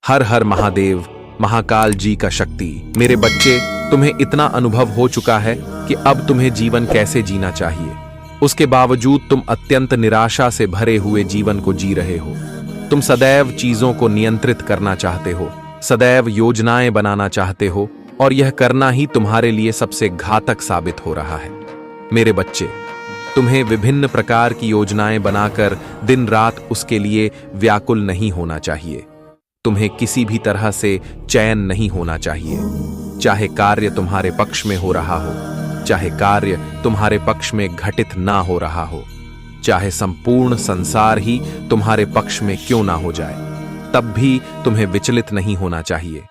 हर हर महादेव, महाकाल जी का शक्ति। मेरे बच्चे, तुम्हें इतना अनुभव हो चुका है कि अब तुम्हें जीवन कैसे जीना चाहिए। उसके बावजूद तुम अत्यंत निराशा से भरे हुए जीवन को जी रहे हो। तुम सदैव चीजों को नियंत्रित करना चाहते हो, सदैव योजनाएं बनाना चाहते हो, और यह करना ही तुम्हारे लिए सबसे घातक साबित हो रहा है। मेरे बच्चे, तुम्हें विभिन्न प्रकार की योजनाएं बनाकर दिन रात उसके लिए व्याकुल नहीं होना चाहिए। तुम्हें किसी भी तरह से चैन नहीं होना चाहिए, चाहे कार्य तुम्हारे पक्ष में हो रहा हो, चाहे कार्य तुम्हारे पक्ष में घटित ना हो रहा हो, चाहे संपूर्ण संसार ही तुम्हारे पक्ष में क्यों ना हो जाए, तब भी तुम्हें विचलित नहीं होना चाहिए।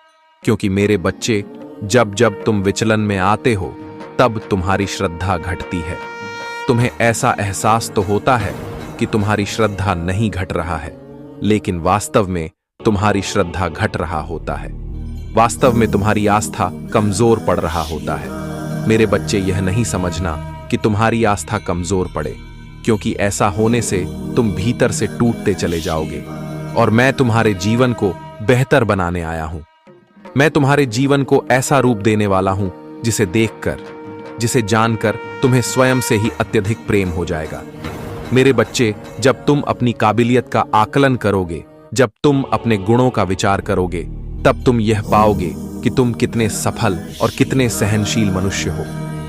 क्योंकि मेरे बच्चे, जब जब तुम विचलन में आते हो तब तुम्हारी श्रद्धा घटती है। तुम्हें ऐसा एहसास तो होता है कि तुम्हारी श्रद्धा नहीं घट रहा है, लेकिन वास्तव में तुम्हारी श्रद्धा घट रहा होता है। वास्तव में तुम्हारी आस्था कमजोर पड़ रहा होता है। मेरे बच्चे, यह नहीं समझना कि तुम्हारी आस्था कमजोर पड़े, क्योंकि ऐसा होने से तुम भीतर से टूटते चले जाओगे। और मैं तुम्हारे जीवन को बेहतर बनाने आया हूं। मैं तुम्हारे जीवन को ऐसा रूप देने वाला हूं जिसे देखकर, जिसे जानकर तुम्हें स्वयं से ही अत्यधिक प्रेम हो जाएगा। मेरे बच्चे, जब तुम अपनी काबिलियत का आकलन करोगे, जब तुम अपने गुणों का विचार करोगे, तब तुम यह पाओगे कि तुम कितने सफल और कितने सहनशील मनुष्य हो।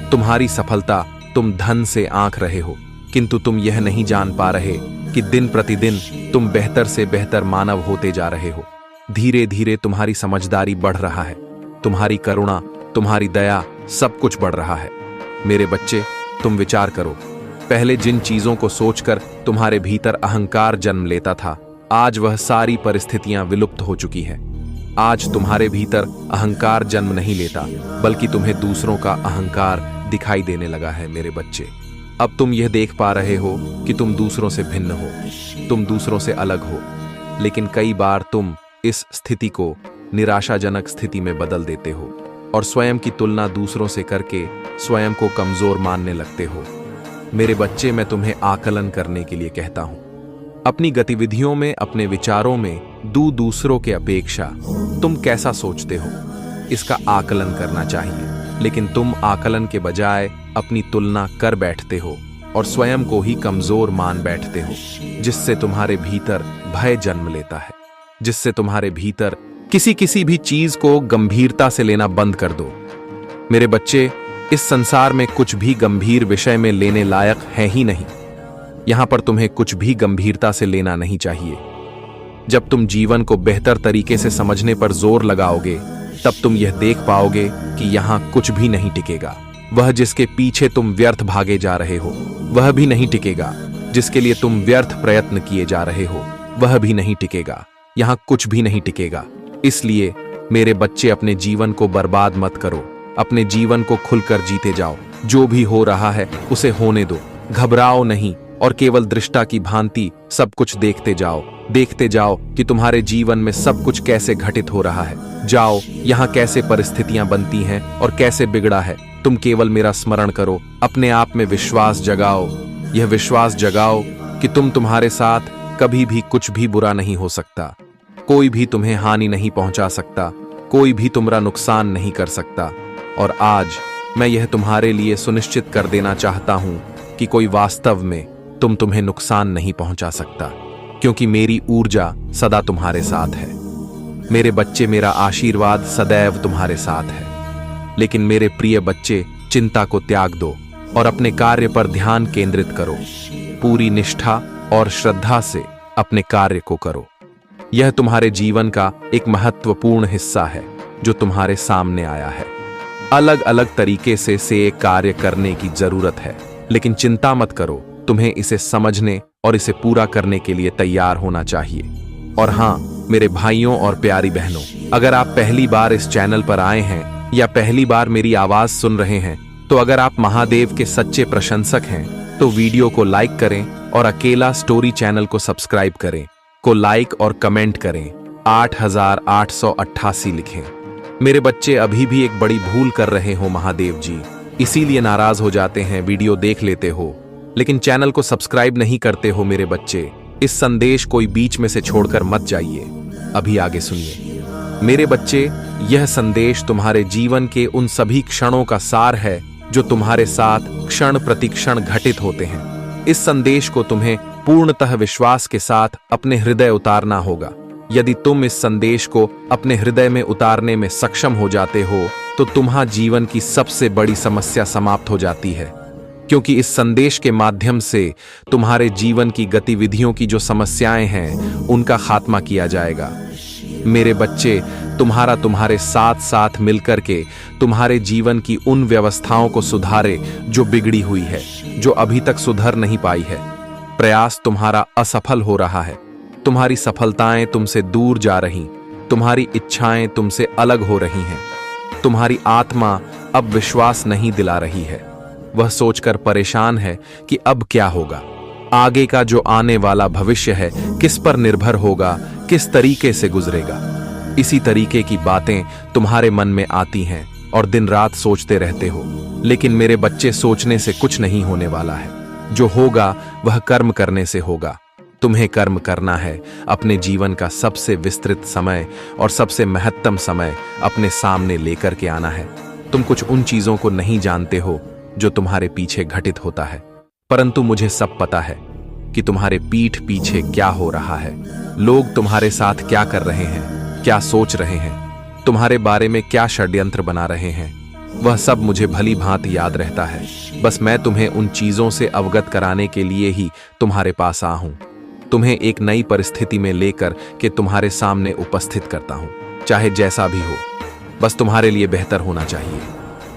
तुम्हारी सफलता तुम धन से आंक रहे हो, किंतु तुम यह नहीं जान पा रहे कि दिन प्रतिदिन तुम बेहतर से बेहतर मानव होते जा रहे हो। धीरे धीरे तुम्हारी समझदारी बढ़ रहा है, तुम्हारी करुणा, तुम्हारी दया, सब कुछ बढ़ रहा है। मेरे बच्चे, तुम विचार करो, पहले जिन चीजों को सोचकर तुम्हारे भीतर अहंकार जन्म लेता था, आज वह सारी परिस्थितियां विलुप्त हो चुकी हैं। आज तुम्हारे भीतर अहंकार जन्म नहीं लेता, बल्कि तुम्हें दूसरों का अहंकार दिखाई देने लगा है। मेरे बच्चे, अब तुम यह देख पा रहे हो कि तुम दूसरों से भिन्न हो, तुम दूसरों से अलग हो, लेकिन कई बार तुम इस स्थिति को निराशाजनक स्थिति में बदल देते हो और स्वयं की तुलना दूसरों से करके स्वयं को कमजोर मानने लगते हो। मेरे बच्चे, मैं तुम्हें आकलन करने के लिए कहता हूं। अपनी गतिविधियों में, अपने विचारों में दूसरों के अपेक्षा तुम कैसा सोचते हो, इसका आकलन करना चाहिए। लेकिन तुम आकलन के बजाय अपनी तुलना कर बैठते हो और स्वयं को ही कमजोर मान बैठते हो, जिससे तुम्हारे भीतर भय जन्म लेता है, जिससे तुम्हारे भीतर किसी भी चीज को गंभीरता से लेना बंद कर दो। मेरे बच्चे, इस संसार में कुछ भी गंभीर विषय में लेने लायक है ही नहीं। यहां पर तुम्हें कुछ भी गंभीरता से लेना नहीं चाहिए। जब तुम जीवन को बेहतर तरीके से समझने पर जोर लगाओगे, तब तुम यह देख पाओगे कि यहां कुछ भी नहीं टिकेगा। वह जिसके पीछे तुम व्यर्थ भागे जा रहे हो, वह भी नहीं टिकेगा। जिसके लिए तुम व्यर्थ प्रयत्न किए जा रहे हो, वह भी नहीं टिकेगा। यहां कुछ भी नहीं टिकेगा। इसलिए मेरे बच्चे, अपने जीवन को बर्बाद मत करो, अपने जीवन को खुलकर जीते जाओ। जो भी हो रहा है उसे होने दो, घबराओ नहीं, और केवल दृष्टा की भांति सब कुछ देखते जाओ कि तुम्हारे जीवन में सब कुछ कैसे घटित हो रहा है। जाओ, यहाँ कैसे परिस्थितियां बनती हैं और कैसे बिगड़ा है। तुम केवल मेरा स्मरण करो, अपने आप में विश्वास जगाओ। यह विश्वास जगाओ कि तुम्हारे साथ कभी भी कुछ भी बुरा नहीं हो सकता, कोई भी तुम्हें हानि नहीं पहुंचा सकता, कोई भी तुम्हारा नुकसान नहीं कर सकता। और आज मैं यह तुम्हारे लिए सुनिश्चित कर देना चाहता हूं कि कोई वास्तव में तुम्हें नुकसान नहीं पहुंचा सकता, क्योंकि मेरी ऊर्जा सदा तुम्हारे साथ है। मेरे बच्चे, मेरा आशीर्वाद सदैव तुम्हारे साथ है। लेकिन मेरे प्रिय बच्चे, चिंता को त्याग दो और अपने कार्य पर ध्यान केंद्रित करो। पूरी निष्ठा और श्रद्धा से अपने कार्य को करो। यह तुम्हारे जीवन का एक महत्वपूर्ण हिस्सा है जो तुम्हारे सामने आया है। अलग अलग तरीके से एक कार्य करने की जरूरत है, लेकिन चिंता मत करो, तुम्हें इसे समझने और इसे पूरा करने के लिए तैयार होना चाहिए। और हां, मेरे भाइयों और प्यारी बहनों, अगर आप पहली बार इस चैनल पर आए हैं या पहली बार मेरी आवाज सुन रहे हैं, तो अगर आप महादेव के सच्चे प्रशंसक हैं तो वीडियो को लाइक करें और अकेला स्टोरी चैनल को सब्सक्राइब करें, को लाइक और कमेंट करें, 8888 लिखें। मेरे बच्चे अभी भी एक बड़ी भूल कर रहे हो महादेव जी, इसीलिए नाराज हो जाते हैं। वीडियो देख लेते हो लेकिन चैनल को सब्सक्राइब नहीं करते हो। मेरे बच्चे, इस संदेश कोई बीच में से छोड़कर मत जाइए। अभी आगे सुनिए। मेरे बच्चे, यह संदेश तुम्हारे जीवन के उन सभी क्षणों का सार है जो तुम्हारे साथ क्षण प्रतिक्षण घटित होते हैं। इस संदेश को तुम्हें पूर्णतः विश्वास के साथ अपने हृदय उतारना होगा। यदि तुम इस संदेश को अपने हृदय में उतारने में सक्षम हो जाते हो तो तुम्हारा जीवन की सबसे बड़ी समस्या समाप्त हो जाती है, क्योंकि इस संदेश के माध्यम से तुम्हारे जीवन की गतिविधियों की जो समस्याएं हैं उनका खात्मा किया जाएगा। मेरे बच्चे, तुम्हारे साथ साथ मिलकर के तुम्हारे जीवन की उन व्यवस्थाओं को सुधारे जो बिगड़ी हुई है, जो अभी तक सुधर नहीं पाई है। प्रयास तुम्हारा असफल हो रहा है, तुम्हारी सफलताएं तुमसे दूर जा रही, तुम्हारी इच्छाएं तुमसे अलग हो रही हैं, तुम्हारी आत्मा अब विश्वास नहीं दिला रही है। वह सोचकर परेशान है कि अब क्या होगा, आगे का जो आने वाला भविष्य है किस पर निर्भर होगा, किस तरीके से गुजरेगा। इसी तरीके की बातें तुम्हारे मन में आती हैं और दिन रात सोचते रहते हो। लेकिन मेरे बच्चे, सोचने से कुछ नहीं होने वाला है। जो होगा वह कर्म करने से होगा। तुम्हें कर्म करना है। अपने जीवन का सबसे विस्तृत समय और सबसे महत्तम समय अपने सामने लेकर के आना है। तुम कुछ उन चीजों को नहीं जानते हो जो तुम्हारे पीछे घटित होता है, परंतु मुझे सब पता है कि तुम्हारे पीठ पीछे क्या हो रहा है, लोग तुम्हारे साथ क्या कर रहे हैं, क्या सोच रहे हैं, तुम्हारे बारे में क्या षड्यंत्र बना रहे हैं। वह सब मुझे भली भांति याद रहता है। बस मैं तुम्हें उन चीजों से अवगत कराने के लिए ही तुम्हारे पास आया हूं, तुम्हें एक नई परिस्थिति में लेकर के तुम्हारे सामने उपस्थित करता हूं। चाहे जैसा भी हो, बस तुम्हारे लिए बेहतर होना चाहिए।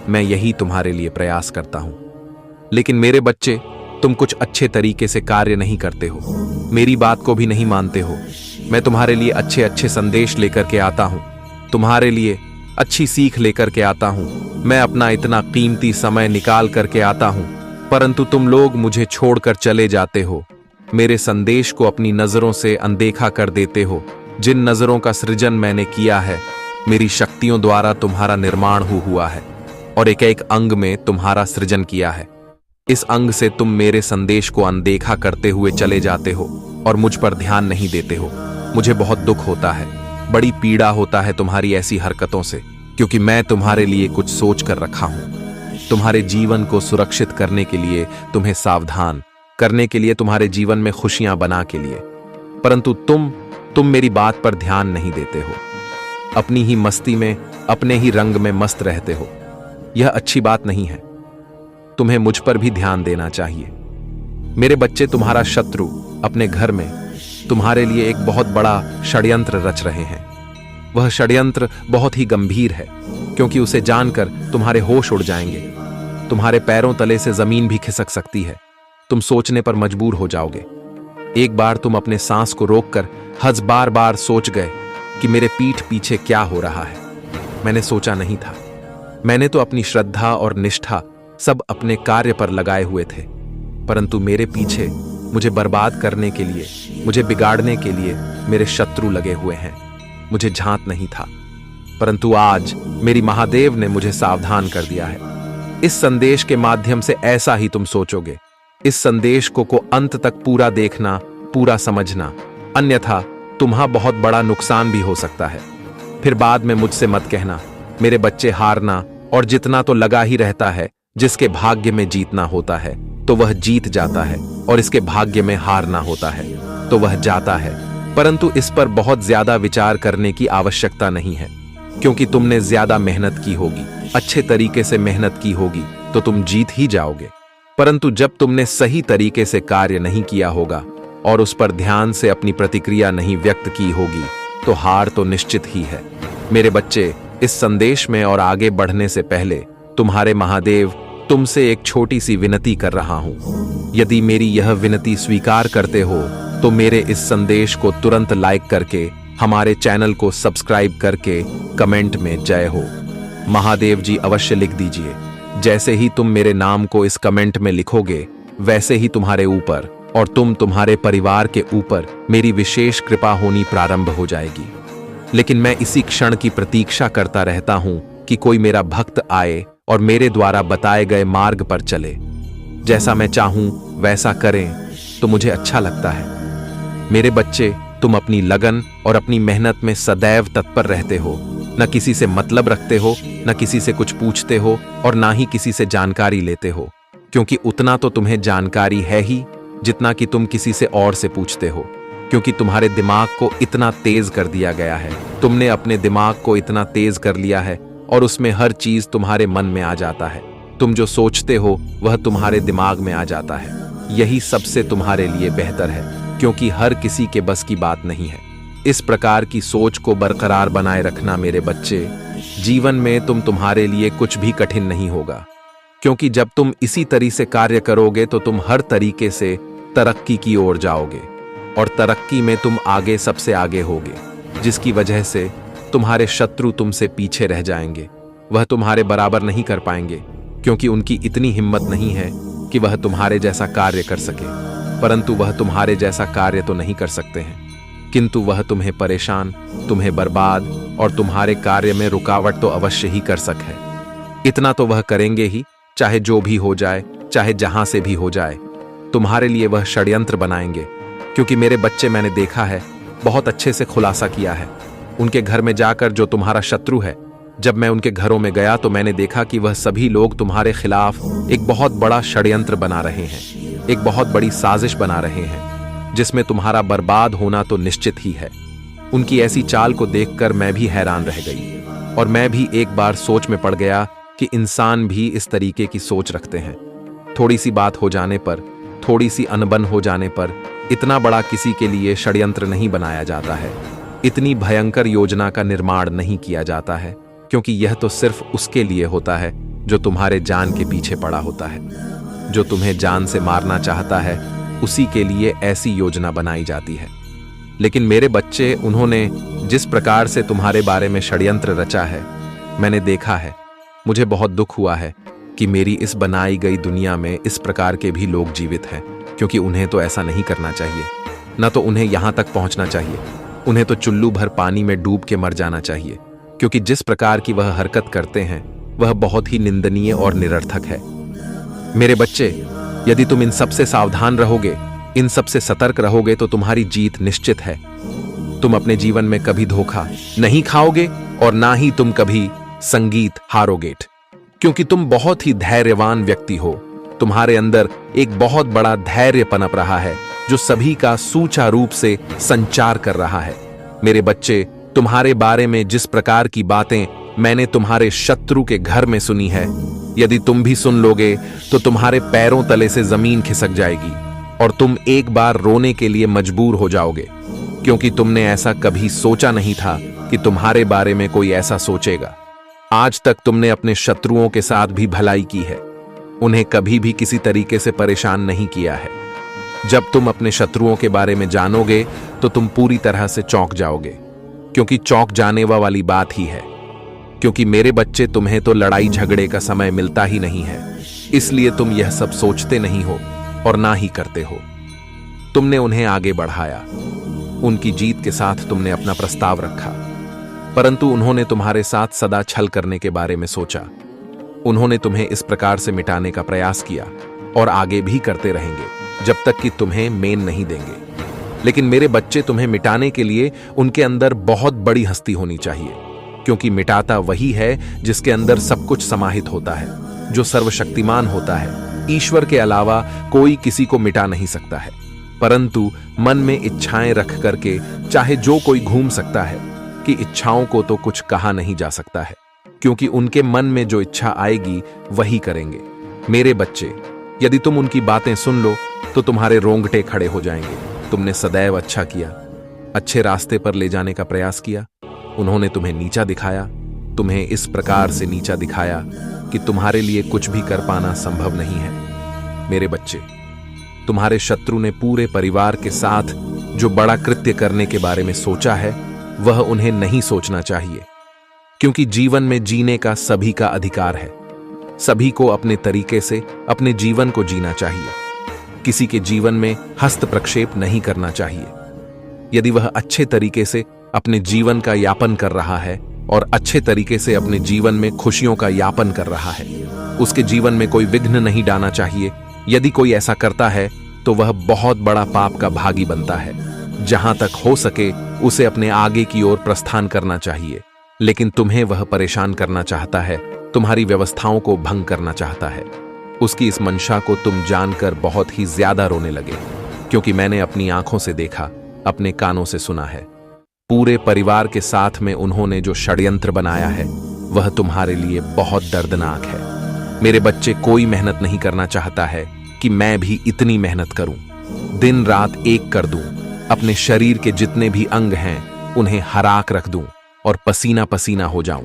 मैं यही तुम्हारे लिए प्रयास करता हूं। लेकिन मेरे बच्चे, तुम कुछ अच्छे तरीके से कार्य नहीं करते हो, मेरी बात को भी नहीं मानते हो। मैं तुम्हारे लिए अच्छे अच्छे संदेश लेकर के आता हूं, तुम्हारे लिए अच्छी सीख लेकर के आता हूं। मैं अपना इतना कीमती समय निकाल करके आता हूं, परंतु तुम लोग मुझे छोड़कर चले जाते हो। मेरे संदेश को अपनी नजरों से अनदेखा कर देते हो। जिन नजरों का सृजन मैंने किया है, मेरी शक्तियों द्वारा तुम्हारा निर्माण हुआ है और एक एक अंग में तुम्हारा सृजन किया है। इस अंग से तुम मेरे संदेश को अनदेखा करते हुए चले जाते हो और मुझ पर ध्यान नहीं देते हो। मुझे बहुत दुख होता है, बड़ी पीड़ा होता है तुम्हारी ऐसी हरकतों से, क्योंकि मैं तुम्हारे लिए कुछ सोच कर रखा हूं। तुम्हारे जीवन को सुरक्षित करने के लिए, तुम्हें सावधान करने के लिए, तुम्हारे जीवन में खुशियां बना के लिए, परंतु तुम मेरी बात पर ध्यान नहीं देते हो। अपनी ही मस्ती में, अपने ही रंग में मस्त रहते हो। यह अच्छी बात नहीं है। तुम्हें मुझ पर भी ध्यान देना चाहिए। मेरे बच्चे, तुम्हारा शत्रु अपने घर में तुम्हारे लिए एक बहुत बड़ा षड्यंत्र रच रहे हैं। वह षड्यंत्र बहुत ही गंभीर है, क्योंकि उसे जानकर तुम्हारे होश उड़ जाएंगे। तुम्हारे पैरों तले से जमीन भी खिसक सकती है। तुम सोचने पर मजबूर हो जाओगे। एक बार तुम अपने सांस को रोककर बार बार सोच गए कि मेरे पीठ पीछे क्या हो रहा है। मैंने सोचा नहीं था। मैंने तो अपनी श्रद्धा और निष्ठा सब अपने कार्य पर लगाए हुए थे, परंतु मेरे पीछे मुझे बर्बाद करने के लिए, मुझे बिगाड़ने के लिए मेरे शत्रु लगे हुए हैं। मुझे झांत नहीं था, परंतु आज मेरी महादेव ने मुझे सावधान कर दिया है। इस संदेश के माध्यम से ऐसा ही तुम सोचोगे। इस संदेश को अंत तक पूरा देखना, पूरा समझना, अन्यथा तुम्हारा बहुत बड़ा नुकसान भी हो सकता है। फिर बाद में मुझसे मत कहना। मेरे बच्चे, हारना और जितना तो लगा ही रहता है। जिसके भाग्य में जीतना होता है तो वह जीत जाता है, और इसके भाग्य में हारना होता है तो वह जाता है। परंतु इस पर बहुत ज्यादा विचार करने की आवश्यकता नहीं है, क्योंकि तुमने ज्यादा मेहनत की होगी, अच्छे तरीके से मेहनत की होगी तो तुम जीत ही जाओगे। परंतु जब तुमने सही तरीके से कार्य नहीं किया होगा और उस पर ध्यान से अपनी प्रतिक्रिया नहीं व्यक्त की होगी तो हार तो निश्चित ही है। मेरे बच्चे, इस संदेश में और आगे बढ़ने से पहले तुम्हारे महादेव तुमसे एक छोटी सी विनती कर रहा हूं। यदि मेरी यह विनती स्वीकार करते हो तो मेरे इस संदेश को तुरंत लाइक करके, हमारे चैनल को सब्सक्राइब करके कमेंट में जय हो महादेव जी अवश्य लिख दीजिए। जैसे ही तुम मेरे नाम को इस कमेंट में लिखोगे, वैसे ही तुम्हारे ऊपर और तुम्हारे परिवार के ऊपर मेरी विशेष कृपा होनी प्रारंभ हो जाएगी। लेकिन मैं इसी क्षण की प्रतीक्षा करता रहता हूं कि कोई मेरा भक्त आए और मेरे द्वारा बताए गए मार्ग पर चले। जैसा मैं चाहूं वैसा करें तो मुझे अच्छा लगता है। मेरे बच्चे, तुम अपनी लगन और अपनी मेहनत में सदैव तत्पर रहते हो। न किसी से मतलब रखते हो, न किसी से कुछ पूछते हो और ना ही किसी से जानकारी लेते हो, क्योंकि उतना तो तुम्हें जानकारी है ही जितना कि तुम किसी से और से पूछते हो। क्योंकि तुम्हारे दिमाग को इतना तेज कर दिया गया है, तुमने अपने दिमाग को इतना तेज कर लिया है और उसमें हर चीज तुम्हारे मन में आ जाता है। तुम जो सोचते हो वह तुम्हारे दिमाग में आ जाता है। यही सबसे तुम्हारे लिए बेहतर है, क्योंकि हर किसी के बस की बात नहीं है। इस प्रकार की सोच को बरकरार बनाए रखना मेरे बच्चे। जीवन में तुम्हारे लिए कुछ भी कठिन नहीं होगा, क्योंकि जब तुम इसी तरह से कार्य करोगे तो तुम हर तरीके से तरक्की की ओर जाओगे और तरक्की में तुम आगे सबसे आगे होगे, जिसकी वजह से तुम्हारे शत्रु तुमसे पीछे रह जाएंगे। वह तुम्हारे बराबर नहीं कर पाएंगे, क्योंकि उनकी इतनी हिम्मत नहीं है कि वह तुम्हारे जैसा कार्य कर सके। परंतु वह तुम्हारे जैसा कार्य तो नहीं कर सकते हैं, किंतु वह तुम्हें परेशान, तुम्हें बर्बाद और तुम्हारे कार्य में रुकावट तो अवश्य ही कर सके। इतना तो वह करेंगे ही, चाहे जो भी हो जाए, चाहे जहां से भी हो जाए। तुम्हारे लिए वह षड्यंत्र बनाएंगे, क्योंकि मेरे बच्चे, मैंने देखा है, बहुत अच्छे से खुलासा किया है। उनके घर में जाकर, जो तुम्हारा शत्रु है, जब मैं उनके घरों में गया तो मैंने देखा कि वह सभी लोग तुम्हारे खिलाफ एक बहुत बड़ा षड्यंत्र बना रहे हैं, एक बहुत बड़ी साजिश बना रहे हैं, जिसमें तुम्हारा बर्बाद होना तो निश्चित ही है। उनकी ऐसी चाल को देखकर मैं भी हैरान रह गई और मैं भी एक बार सोच में पड़ गया कि इंसान भी इस तरीके की सोच रखते हैं। थोड़ी सी बात हो जाने पर, थोड़ी सी अनबन हो जाने पर इतना बड़ा किसी के लिए षड्यंत्र नहीं बनाया जाता है, इतनी भयंकर योजना का निर्माण नहीं किया जाता है, क्योंकि यह तो सिर्फ उसके लिए होता है जो तुम्हारे जान के पीछे पड़ा होता है। जो तुम्हें जान से मारना चाहता है, उसी के लिए ऐसी योजना बनाई जाती है। लेकिन मेरे बच्चे, उन्होंने जिस प्रकार से तुम्हारे बारे में षड्यंत्र रचा है, मैंने देखा है। मुझे बहुत दुख हुआ है कि मेरी इस बनाई गई दुनिया में इस प्रकार के भी लोग जीवित हैं, क्योंकि उन्हें तो ऐसा नहीं करना चाहिए। न तो उन्हें यहां तक पहुंचना चाहिए, उन्हें तो चुल्लू भर पानी में डूब के मर जाना चाहिए, क्योंकि जिस प्रकार की वह हरकत करते हैं वह बहुत ही निंदनीय और निरर्थक है। मेरे बच्चे, यदि तुम इन सबसे सावधान रहोगे, इन सबसे सतर्क रहोगे, तो तुम्हारी जीत निश्चित है। तुम अपने जीवन में कभी धोखा नहीं खाओगे और ना ही तुम कभी संगीत हारोगे, क्योंकि तुम बहुत ही धैर्यवान व्यक्ति हो। तुम्हारे अंदर एक बहुत बड़ा धैर्य पनप रहा है, जो सभी का सुचारू रूप से संचार कर रहा है। मेरे बच्चे, तुम्हारे बारे में जिस प्रकार की बातें मैंने तुम्हारे शत्रु के घर में सुनी है, यदि तुम भी सुन लोगे तो तुम्हारे पैरों तले से जमीन खिसक जाएगी और तुम एक बार रोने के लिए मजबूर हो जाओगे, क्योंकि तुमने ऐसा कभी सोचा नहीं था कि तुम्हारे बारे में कोई ऐसा सोचेगा। आज तक तुमने अपने शत्रुओं के साथ भी भलाई की है, उन्हें कभी भी किसी तरीके से परेशान नहीं किया है। जब तुम अपने शत्रुओं के बारे में जानोगे तो तुम पूरी तरह से चौंक जाओगे, क्योंकि चौंक जाने वाली बात ही है। क्योंकि मेरे बच्चे, तुम्हें तो लड़ाई झगड़े का समय मिलता ही नहीं है, इसलिए तुम यह सब सोचते नहीं हो और ना ही करते हो। तुमने उन्हें आगे बढ़ाया, उनकी जीत के साथ तुमने अपना प्रस्ताव रखा, परंतु उन्होंने तुम्हारे साथ सदा छल करने के बारे में सोचा। उन्होंने तुम्हें इस प्रकार से मिटाने का प्रयास किया और आगे भी करते रहेंगे, जब तक कि तुम्हें मेन नहीं देंगे। लेकिन मेरे बच्चे, तुम्हें मिटाने के लिए उनके अंदर बहुत बड़ी हस्ती होनी चाहिए, क्योंकि मिटाता वही है जिसके अंदर सब कुछ समाहित होता है, जो सर्वशक्तिमान होता है। ईश्वर के अलावा कोई किसी को मिटा नहीं सकता है, परंतु मन में इच्छाएं रख करके चाहे जो कोई घूम सकता है, कि इच्छाओं को तो कुछ कहा नहीं जा सकता है, क्योंकि उनके मन में जो इच्छा आएगी वही करेंगे। मेरे बच्चे, यदि तुम उनकी बातें सुन लो तो तुम्हारे रोंगटे खड़े हो जाएंगे। तुमने सदैव अच्छा किया, अच्छे रास्ते पर ले जाने का प्रयास किया। उन्होंने तुम्हें नीचा दिखाया, तुम्हें इस प्रकार से नीचा दिखाया कि तुम्हारे लिए कुछ भी कर पाना संभव नहीं है। मेरे बच्चे, तुम्हारे शत्रु ने पूरे परिवार के साथ जो बड़ा कृत्य करने के बारे में सोचा है, वह उन्हें नहीं सोचना चाहिए, क्योंकि जीवन में जीने का सभी का अधिकार है। सभी को अपने तरीके से अपने जीवन को जीना चाहिए। किसी के जीवन में हस्तप्रक्षेप नहीं करना चाहिए। यदि वह अच्छे तरीके से अपने जीवन का यापन कर रहा है और अच्छे तरीके से अपने जीवन में खुशियों का यापन कर रहा है, उसके जीवन में कोई विघ्न नहीं डालना चाहिए। यदि कोई ऐसा करता है तो वह बहुत बड़ा पाप का भागी बनता है। जहां तक हो सके उसे अपने आगे की ओर प्रस्थान करना चाहिए, लेकिन तुम्हें वह परेशान करना चाहता है, तुम्हारी व्यवस्थाओं को भंग करना चाहता है। उसकी इस मंशा को तुम जानकर बहुत ही ज्यादा रोने लगे, क्योंकि मैंने अपनी आंखों से देखा, अपने कानों से सुना है। पूरे परिवार के साथ में उन्होंने जो षड्यंत्र बनाया है वह तुम्हारे लिए बहुत दर्दनाक है। मेरे बच्चे, कोई मेहनत नहीं करना चाहता है कि मैं भी इतनी मेहनत करूं, दिन रात एक कर दूं, अपने शरीर के जितने भी अंग हैं उन्हें हराक रख दूं और पसीना पसीना हो जाऊं।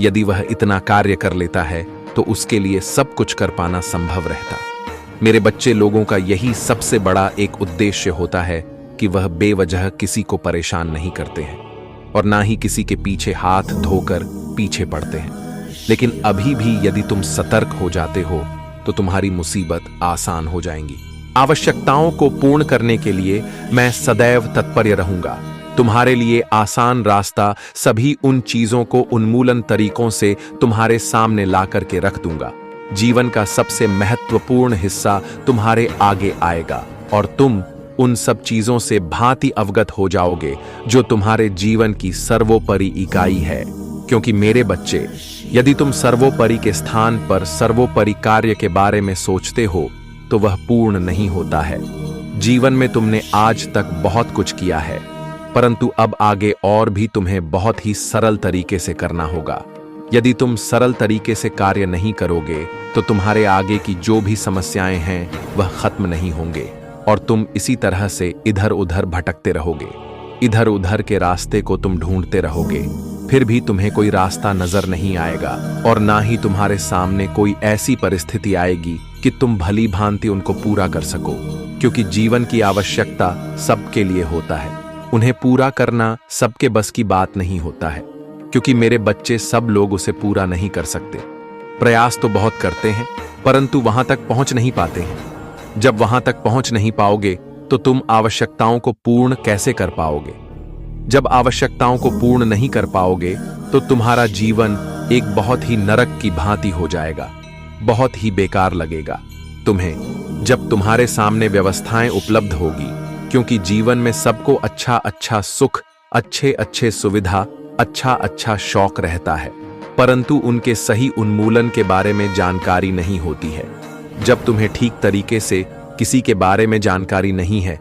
यदि वह इतना कार्य कर लेता है तो उसके लिए सब कुछ कर पाना संभव रहता। मेरे बच्चे, लोगों का यही सबसे बड़ा एक उद्देश्य होता है कि वह बेवजह किसी को परेशान नहीं करते हैं और ना ही किसी के पीछे हाथ धोकर पीछे पड़ते हैं। लेकिन अभी भी यदि तुम सतर्क हो जाते हो तो तुम्हारी मुसीबत आसान हो जाएंगी। आवश्यकताओं को पूर्ण करने के लिए मैं सदैव तत्पर रहूंगा। तुम्हारे लिए आसान रास्ता सभी उन चीजों को उन्मूलन तरीकों से तुम्हारे सामने ला करके रख दूंगा। जीवन का सबसे महत्वपूर्ण हिस्सा तुम्हारे आगे आएगा और तुम उन सब चीजों से भांति अवगत हो जाओगे जो तुम्हारे जीवन की सर्वोपरि इकाई है। क्योंकि मेरे बच्चे, यदि तुम सर्वोपरि के स्थान पर सर्वोपरि कार्य के बारे में सोचते हो तो वह पूर्ण नहीं होता है। जीवन में तुमने आज तक बहुत कुछ किया है, परंतु अब आगे और भी तुम्हें बहुत ही सरल तरीके से करना होगा। यदि तुम सरल तरीके से कार्य नहीं करोगे तो तुम्हारे आगे की जो भी समस्याएं हैं वह खत्म नहीं होंगे और तुम इसी तरह से इधर उधर भटकते रहोगे। इधर उधर के रास्ते को तुम ढूंढते रहोगे, फिर भी तुम्हें कोई रास्ता नजर नहीं आएगा और ना ही तुम्हारे सामने कोई ऐसी परिस्थिति आएगी कि तुम भली भांति उनको पूरा कर सको। क्योंकि जीवन की आवश्यकता सबके लिए होता है, उन्हें पूरा करना सबके बस की बात नहीं होता है। क्योंकि मेरे बच्चे, सब लोग उसे पूरा नहीं कर सकते। प्रयास तो बहुत करते हैं परंतु वहां तक पहुंच नहीं पाते हैं। जब वहां तक पहुंच नहीं पाओगे तो तुम आवश्यकताओं को पूर्ण कैसे कर पाओगे? जब आवश्यकताओं को पूर्ण नहीं कर पाओगे तो तुम्हारा जीवन एक बहुत ही नरक की भांति हो जाएगा, बहुत ही बेकार लगेगा तुम्हें जब तुम्हारे सामने व्यवस्थाएं उपलब्ध होगी। क्योंकि जीवन में सबको अच्छा अच्छा सुख, अच्छे अच्छे सुविधा, अच्छा अच्छा शौक रहता है, परंतु उनके सही उन्मूलन के बारे में जानकारी नहीं होती है। जब तुम्हें ठीक तरीके से किसी के बारे में जानकारी नहीं है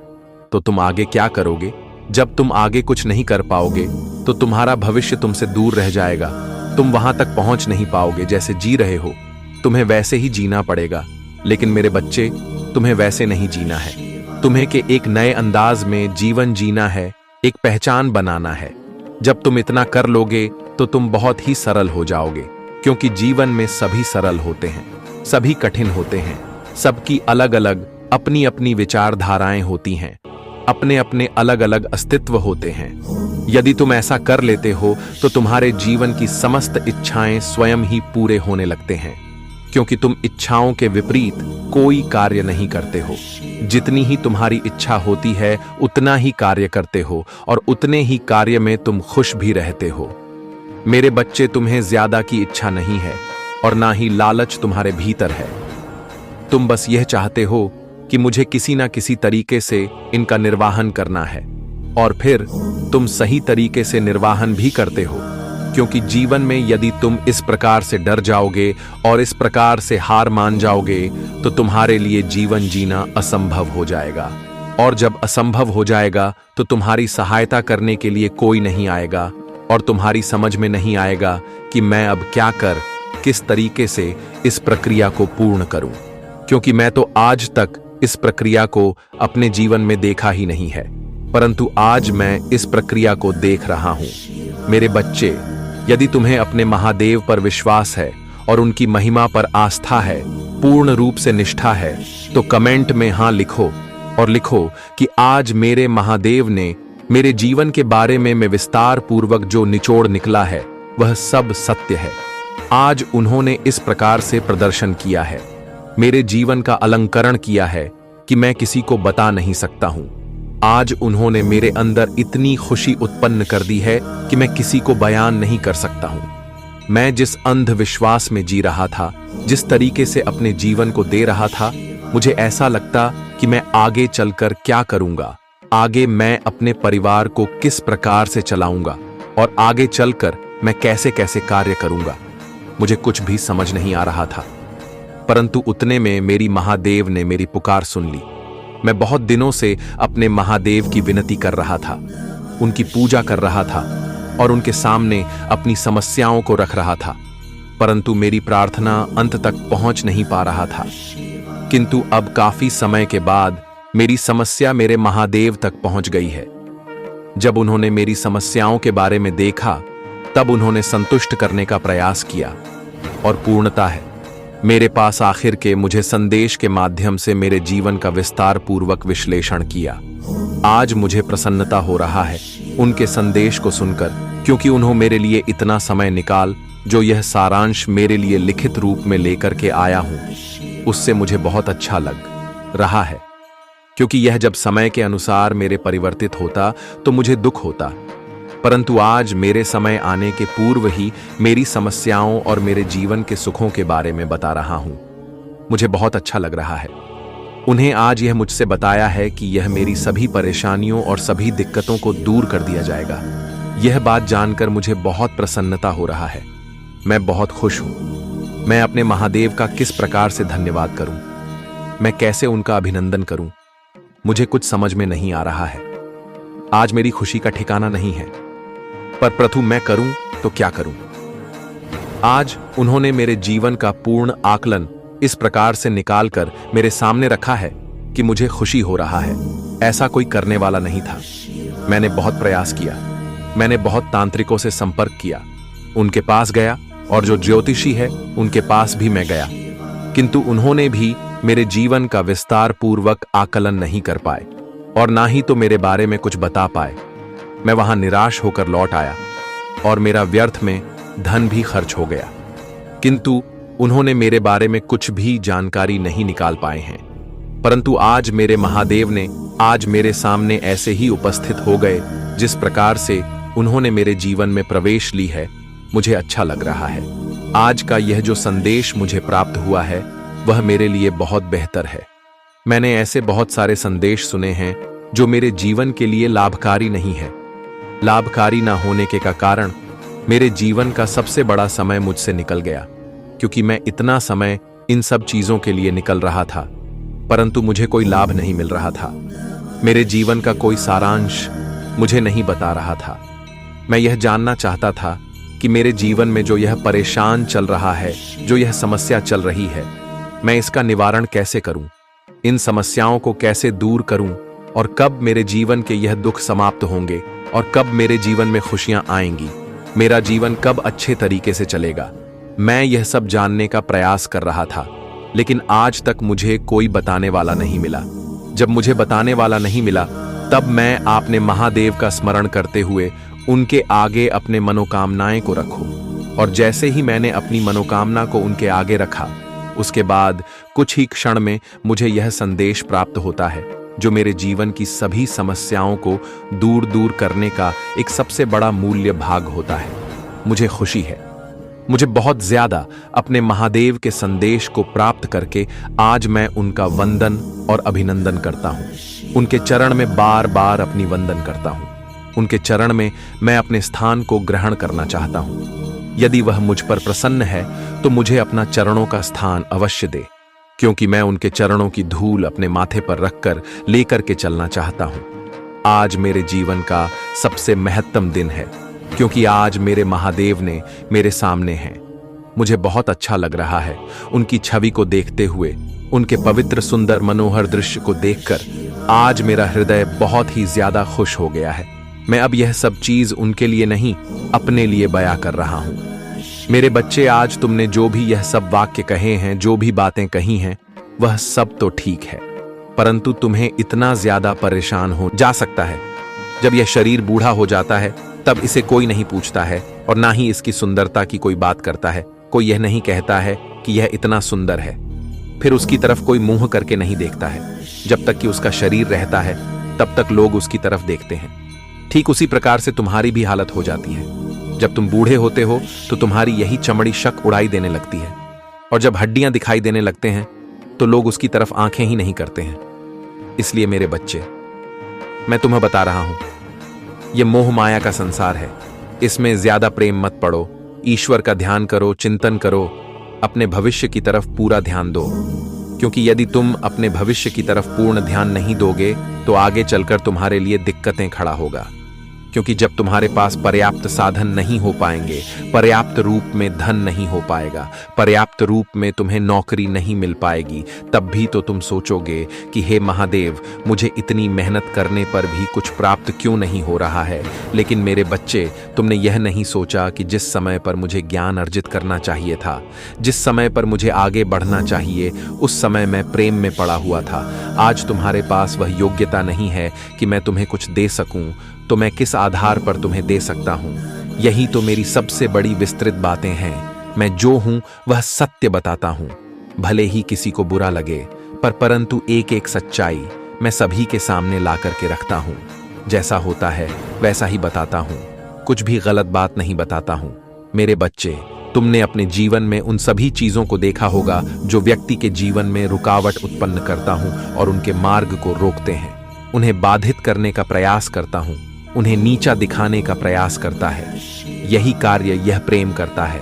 तो तुम आगे क्या करोगे? जब तुम आगे कुछ नहीं कर पाओगे तो तुम्हारा भविष्य तुमसे दूर रह जाएगा। तुम वहां तक पहुंच नहीं पाओगे। जैसे जी रहे हो तुम्हें वैसे ही जीना पड़ेगा। लेकिन मेरे बच्चे, तुम्हें वैसे नहीं जीना है। तुम्हें के एक नए अंदाज में जीवन जीना है, एक पहचान बनाना है। जब तुम इतना कर लोगे तो तुम बहुत ही सरल हो जाओगे। क्योंकि जीवन में सभी सरल होते हैं, सभी कठिन होते हैं, सबकी अलग अलग अपनी अपनी विचारधाराएं होती हैं, अपने अपने अलग अलग अस्तित्व होते हैं। यदि तुम ऐसा कर लेते हो तो तुम्हारे जीवन की समस्त इच्छाएं स्वयं ही पूरे होने लगते हैं। क्योंकि तुम इच्छाओं के विपरीत कोई कार्य नहीं करते हो। जितनी ही तुम्हारी इच्छा होती है उतना ही कार्य करते हो और उतने ही कार्य में तुम खुश भी रहते हो। मेरे बच्चे, तुम्हें ज्यादा की इच्छा नहीं है और ना ही लालच तुम्हारे भीतर है। तुम बस यह चाहते हो कि मुझे किसी ना किसी तरीके से इनका निर्वाहन करना है और फिर तुम सही तरीके से निर्वाहन भी करते हो। क्योंकि जीवन में यदि तुम इस प्रकार से डर जाओगे और इस प्रकार से हार मान जाओगे तो तुम्हारे लिए जीवन जीना असंभव हो जाएगा। और जब असंभव हो जाएगा तो तुम्हारी सहायता करने के लिए कोई नहीं आएगा और तुम्हारी समझ में नहीं आएगा कि मैं अब क्या कर, किस तरीके से इस प्रक्रिया को पूर्ण करूं। क्योंकि मैं तो आज तक इस प्रक्रिया को अपने जीवन में देखा ही नहीं है, परंतु आज मैं इस प्रक्रिया को देख रहा हूं। मेरे बच्चे, यदि तुम्हें अपने महादेव पर विश्वास है और उनकी महिमा पर आस्था है, पूर्ण रूप से निष्ठा है, तो कमेंट में हां लिखो और लिखो कि आज मेरे महादेव ने मेरे जीवन के बारे में विस्तार पूर्वक जो निचोड़ निकला है वह सब सत्य है। आज उन्होंने इस प्रकार से प्रदर्शन किया है, मेरे जीवन का अलंकरण किया है कि मैं किसी को बता नहीं सकता हूं। आज उन्होंने मेरे अंदर इतनी खुशी उत्पन्न कर दी है कि मैं किसी को बयान नहीं कर सकता हूं। मैं जिस अंधविश्वास में जी रहा था, जिस तरीके से अपने जीवन को दे रहा था, मुझे ऐसा लगता कि मैं आगे चलकर क्या करूंगा, आगे मैं अपने परिवार को किस प्रकार से चलाऊंगा और आगे चलकर मैं कैसे कैसे कार्य करूंगा। मुझे कुछ भी समझ नहीं आ रहा था, परंतु उतने में मेरी महादेव ने मेरी पुकार सुन ली। मैं बहुत दिनों से अपने महादेव की विनती कर रहा था, उनकी पूजा कर रहा था और उनके सामने अपनी समस्याओं को रख रहा था, परंतु मेरी प्रार्थना अंत तक पहुंच नहीं पा रहा था। किंतु अब काफी समय के बाद मेरी समस्या मेरे महादेव तक पहुंच गई है। जब उन्होंने मेरी समस्याओं के बारे में देखा, तब उन्होंने संतुष्ट करने का प्रयास किया और पूर्णता है मेरे पास आखिर के मुझे संदेश के माध्यम से मेरे जीवन का विस्तार पूर्वक विश्लेषण किया। आज मुझे प्रसन्नता हो रहा है उनके संदेश को सुनकर, क्योंकि उन्होंने मेरे लिए इतना समय निकाल जो यह सारांश मेरे लिए लिखित रूप में लेकर के आया हूं, उससे मुझे बहुत अच्छा लग रहा है। क्योंकि यह जब समय के अनुसार मेरे परिवर्तित होता तो मुझे दुख होता, परंतु आज मेरे समय आने के पूर्व ही मेरी समस्याओं और मेरे जीवन के सुखों के बारे में बता रहा हूं। मुझे बहुत अच्छा लग रहा है। उन्हें आज यह मुझसे बताया है कि यह मेरी सभी परेशानियों और सभी दिक्कतों को दूर कर दिया जाएगा। यह बात जानकर मुझे बहुत प्रसन्नता हो रहा है। मैं बहुत खुश हूं। मैं अपने महादेव का किस प्रकार से धन्यवाद करूं, मैं कैसे उनका अभिनंदन करूं, मुझे कुछ समझ में नहीं आ रहा है। आज मेरी खुशी का ठिकाना नहीं है, पर प्रथु मैं करूं तो क्या करूं। आज उन्होंने मेरे जीवन का पूर्ण आकलन इस प्रकार से निकालकर मेरे सामने रखा है कि मुझे खुशी हो रहा है। ऐसा कोई करने वाला नहीं था। मैंने बहुत प्रयास किया, मैंने बहुत तांत्रिकों से संपर्क किया, उनके पास गया और जो ज्योतिषी है उनके पास भी मैं गया, किंतु उन्होंने भी मेरे जीवन का विस्तार पूर्वक आकलन नहीं कर पाए और ना ही तो मेरे बारे में कुछ बता पाए। मैं वहां निराश होकर लौट आया और मेरा व्यर्थ में धन भी खर्च हो गया, किंतु उन्होंने मेरे बारे में कुछ भी जानकारी नहीं निकाल पाए हैं। परंतु आज मेरे महादेव ने आज मेरे सामने ऐसे ही उपस्थित हो गए जिस प्रकार से उन्होंने मेरे जीवन में प्रवेश ली है। मुझे अच्छा लग रहा है। आज का यह जो संदेश मुझे प्राप्त हुआ है वह मेरे लिए बहुत बेहतर है। मैंने ऐसे बहुत सारे संदेश सुने हैं जो मेरे जीवन के लिए लाभकारी नहीं है। लाभकारी ना होने के का कारण मेरे जीवन का सबसे बड़ा समय मुझसे निकल गया, क्योंकि मैं इतना समय इन सब चीजों के लिए निकल रहा था, परंतु मुझे कोई लाभ नहीं मिल रहा था। मेरे जीवन का कोई सारांश मुझे नहीं बता रहा था। मैं यह जानना चाहता था कि मेरे जीवन में जो यह परेशान चल रहा है, जो यह समस्या चल रही है, मैं इसका निवारण कैसे करूं, इन समस्याओं को कैसे दूर करूं और कब मेरे जीवन के यह दुख समाप्त होंगे और कब मेरे जीवन में खुशियां आएंगी, मेरा जीवन कब अच्छे तरीके से चलेगा। मैं यह सब जानने का प्रयास कर रहा था, लेकिन आज तक मुझे कोई बताने वाला नहीं मिला। जब मुझे बताने वाला नहीं मिला, तब मैं आपने महादेव का स्मरण करते हुए उनके आगे अपने मनोकामनाएं को रखूं। और जैसे ही मैंने अपनी मनोकामना को उनके आगे रखा, उसके बाद कुछ ही क्षण में मुझे यह संदेश प्राप्त होता है जो मेरे जीवन की सभी समस्याओं को दूर दूर करने का एक सबसे बड़ा मूल्य भाग होता है। मुझे खुशी है। मुझे बहुत ज्यादा अपने महादेव के संदेश को प्राप्त करके आज मैं उनका वंदन और अभिनंदन करता हूं। उनके चरण में बार बार अपनी वंदन करता हूं। उनके चरण में मैं अपने स्थान को ग्रहण करना चाहता हूं। यदि वह मुझ पर प्रसन्न है तो मुझे अपना चरणों का स्थान अवश्य दे, क्योंकि मैं उनके चरणों की धूल अपने माथे पर रखकर लेकर के चलना चाहता हूं। आज मेरे जीवन का सबसे महत्तम दिन है, क्योंकि आज मेरे महादेव ने मेरे सामने हैं। मुझे बहुत अच्छा लग रहा है उनकी छवि को देखते हुए, उनके पवित्र सुंदर मनोहर दृश्य को देखकर आज मेरा हृदय बहुत ही ज्यादा खुश हो गया है। मैं अब यह सब चीज उनके लिए नहीं, अपने लिए बयां कर रहा हूं। मेरे बच्चे, आज तुमने जो भी यह सब वाक्य कहे हैं, जो भी बातें कही हैं, वह सब तो ठीक है, परंतु तुम्हें इतना ज्यादा परेशान हो जा सकता है। जब यह शरीर बूढ़ा हो जाता है तब इसे कोई नहीं पूछता है और ना ही इसकी सुंदरता की कोई बात करता है। कोई यह नहीं कहता है कि यह इतना सुंदर है, फिर उसकी तरफ कोई मुंह करके नहीं देखता है। जब तक कि उसका शरीर रहता है तब तक लोग उसकी तरफ देखते हैं। ठीक उसी प्रकार से तुम्हारी भी हालत हो जाती है। जब तुम बूढ़े होते हो तो तुम्हारी यही चमड़ी शक उड़ाई देने लगती है, और जब हड्डियां दिखाई देने लगते हैं तो लोग उसकी तरफ आंखें ही नहीं करते हैं। इसलिए मेरे बच्चे, मैं तुम्हें बता रहा हूं, यह मोह माया का संसार है। इसमें ज्यादा प्रेम मत पड़ो, ईश्वर का ध्यान करो, चिंतन करो, अपने भविष्य की तरफ पूरा ध्यान दो। क्योंकि यदि तुम अपने भविष्य की तरफ पूर्ण ध्यान नहीं दोगे तो आगे चलकर तुम्हारे लिए दिक्कतें खड़ा होगा। क्योंकि जब तुम्हारे पास पर्याप्त साधन नहीं हो पाएंगे, पर्याप्त रूप में धन नहीं हो पाएगा, पर्याप्त रूप में तुम्हें नौकरी नहीं मिल पाएगी, तब भी तो तुम सोचोगे कि हे महादेव, मुझे इतनी मेहनत करने पर भी कुछ प्राप्त क्यों नहीं हो रहा है। लेकिन मेरे बच्चे, तुमने यह नहीं सोचा कि जिस समय पर मुझे ज्ञान अर्जित करना चाहिए था, जिस समय पर मुझे आगे बढ़ना चाहिए, उस समय मैं प्रेम में पड़ा हुआ था। आज तुम्हारे पास वह योग्यता नहीं है कि मैं तुम्हें कुछ दे सकूं, तो मैं किस आधार पर तुम्हें दे सकता हूं? यही तो मेरी सबसे बड़ी विस्तृत बातें हैं। मैं जो हूं वह सत्य बताता हूं, भले ही किसी को बुरा लगे, परंतु एक एक सच्चाई मैं सभी के सामने ला करके रखता हूं। जैसा होता है वैसा ही बताता हूं, कुछ भी गलत बात नहीं बताता हूं। मेरे बच्चे, तुमने अपने जीवन में उन सभी चीजों को देखा होगा जो व्यक्ति के जीवन में रुकावट उत्पन्न करता हूं और उनके मार्ग को रोकते हैं, उन्हें बाधित करने का प्रयास करता हूं, उन्हें नीचा दिखाने का प्रयास करता है। यही कार्य यह प्रेम करता है।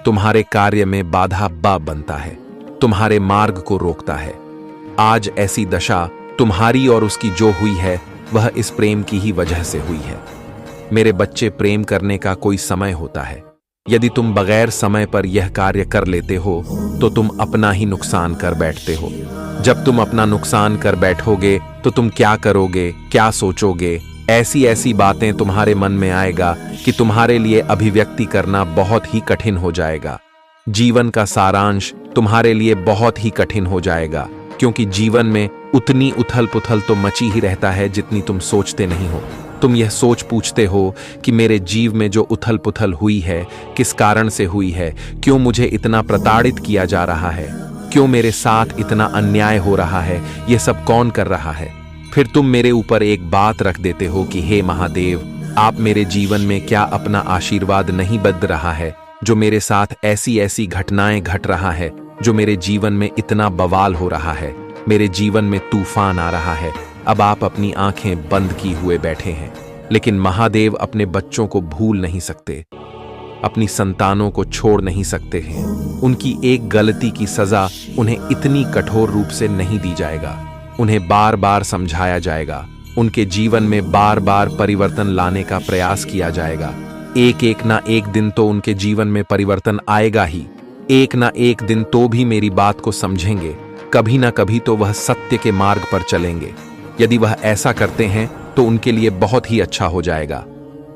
तुम्हारे कार्य में बाधा बनता है, तुम्हारे मार्ग को रोकता है। आज ऐसी दशा तुम्हारी और उसकी जो हुई है वह इस प्रेम की ही वजह से हुई है। मेरे बच्चे, प्रेम करने का कोई समय होता है। यदि तुम बगैर समय पर यह कार्य कर लेते हो तो तुम अपना ही नुकसान कर बैठते हो। जब तुम अपना नुकसान कर बैठोगे तो तुम क्या करोगे, क्या सोचोगे, ऐसी ऐसी बातें तुम्हारे मन में आएगा कि तुम्हारे लिए अभिव्यक्ति करना बहुत ही कठिन हो जाएगा। जीवन का सारांश तुम्हारे लिए बहुत ही कठिन हो जाएगा, क्योंकि जीवन में उतनी उथल पुथल तो मची ही रहता है जितनी तुम सोचते नहीं हो। तुम यह सोच पूछते हो कि मेरे जीव में जो उथल पुथल हुई है किस कारण से हुई है, क्यों मुझे इतना प्रताड़ित किया जा रहा है, क्यों मेरे साथ इतना अन्याय हो रहा है, यह सब कौन कर रहा है। फिर तुम मेरे ऊपर एक बात रख देते हो कि हे महादेव, आप मेरे जीवन में क्या अपना आशीर्वाद नहीं बद रहा है, जो मेरे साथ ऐसी ऐसी घटनाएं घट रहा है, जो मेरे जीवन में इतना बवाल हो रहा है, मेरे जीवन में तूफान आ रहा है। अब आप अपनी आंखें बंद किए हुए बैठे हैं, लेकिन महादेव अपने बच्चों को भूल नहीं सकते, अपनी संतानों को छोड़ नहीं सकते हैं। उनकी एक गलती की सजा उन्हें इतनी कठोर रूप से नहीं दी जाएगा, उन्हें बार बार समझाया जाएगा, उनके जीवन में बार बार परिवर्तन लाने का प्रयास किया जाएगा। एक एक ना एक दिन तो उनके जीवन में परिवर्तन आएगा ही, एक ना एक दिन तो भी मेरी बात को समझेंगे, कभी ना कभी तो वह सत्य के मार्ग पर चलेंगे। यदि वह ऐसा करते हैं तो उनके लिए बहुत ही अच्छा हो जाएगा।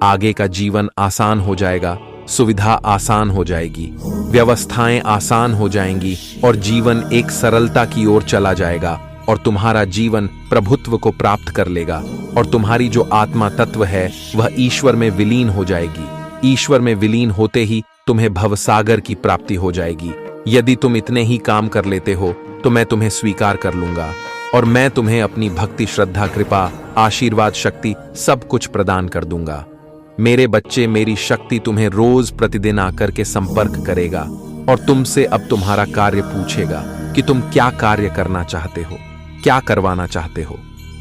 आगे का जीवन आसान हो जाएगा, सुविधा आसान हो जाएगी, व्यवस्थाएं आसान हो जाएंगी और जीवन एक सरलता की ओर चला जाएगा और तुम्हारा जीवन प्रभुत्व को प्राप्त कर लेगा और तुम्हारी जो आत्मा तत्व है वह ईश्वर में विलीन हो जाएगी। ईश्वर में विलीन होते ही तुम्हें भवसागर की प्राप्ति हो जाएगी। यदि तुम इतने ही काम कर लेते हो तो मैं तुम्हें स्वीकार कर लूंगा और मैं तुम्हें अपनी भक्ति, श्रद्धा, कृपा, आशीर्वाद, शक्ति सब कुछ प्रदान कर दूंगा। मेरे बच्चे, मेरी शक्ति तुम्हें रोज प्रतिदिन आकर के संपर्क करेगा और तुमसे अब तुम्हारा कार्य पूछेगा कि तुम क्या कार्य करना चाहते हो, क्या करवाना चाहते हो।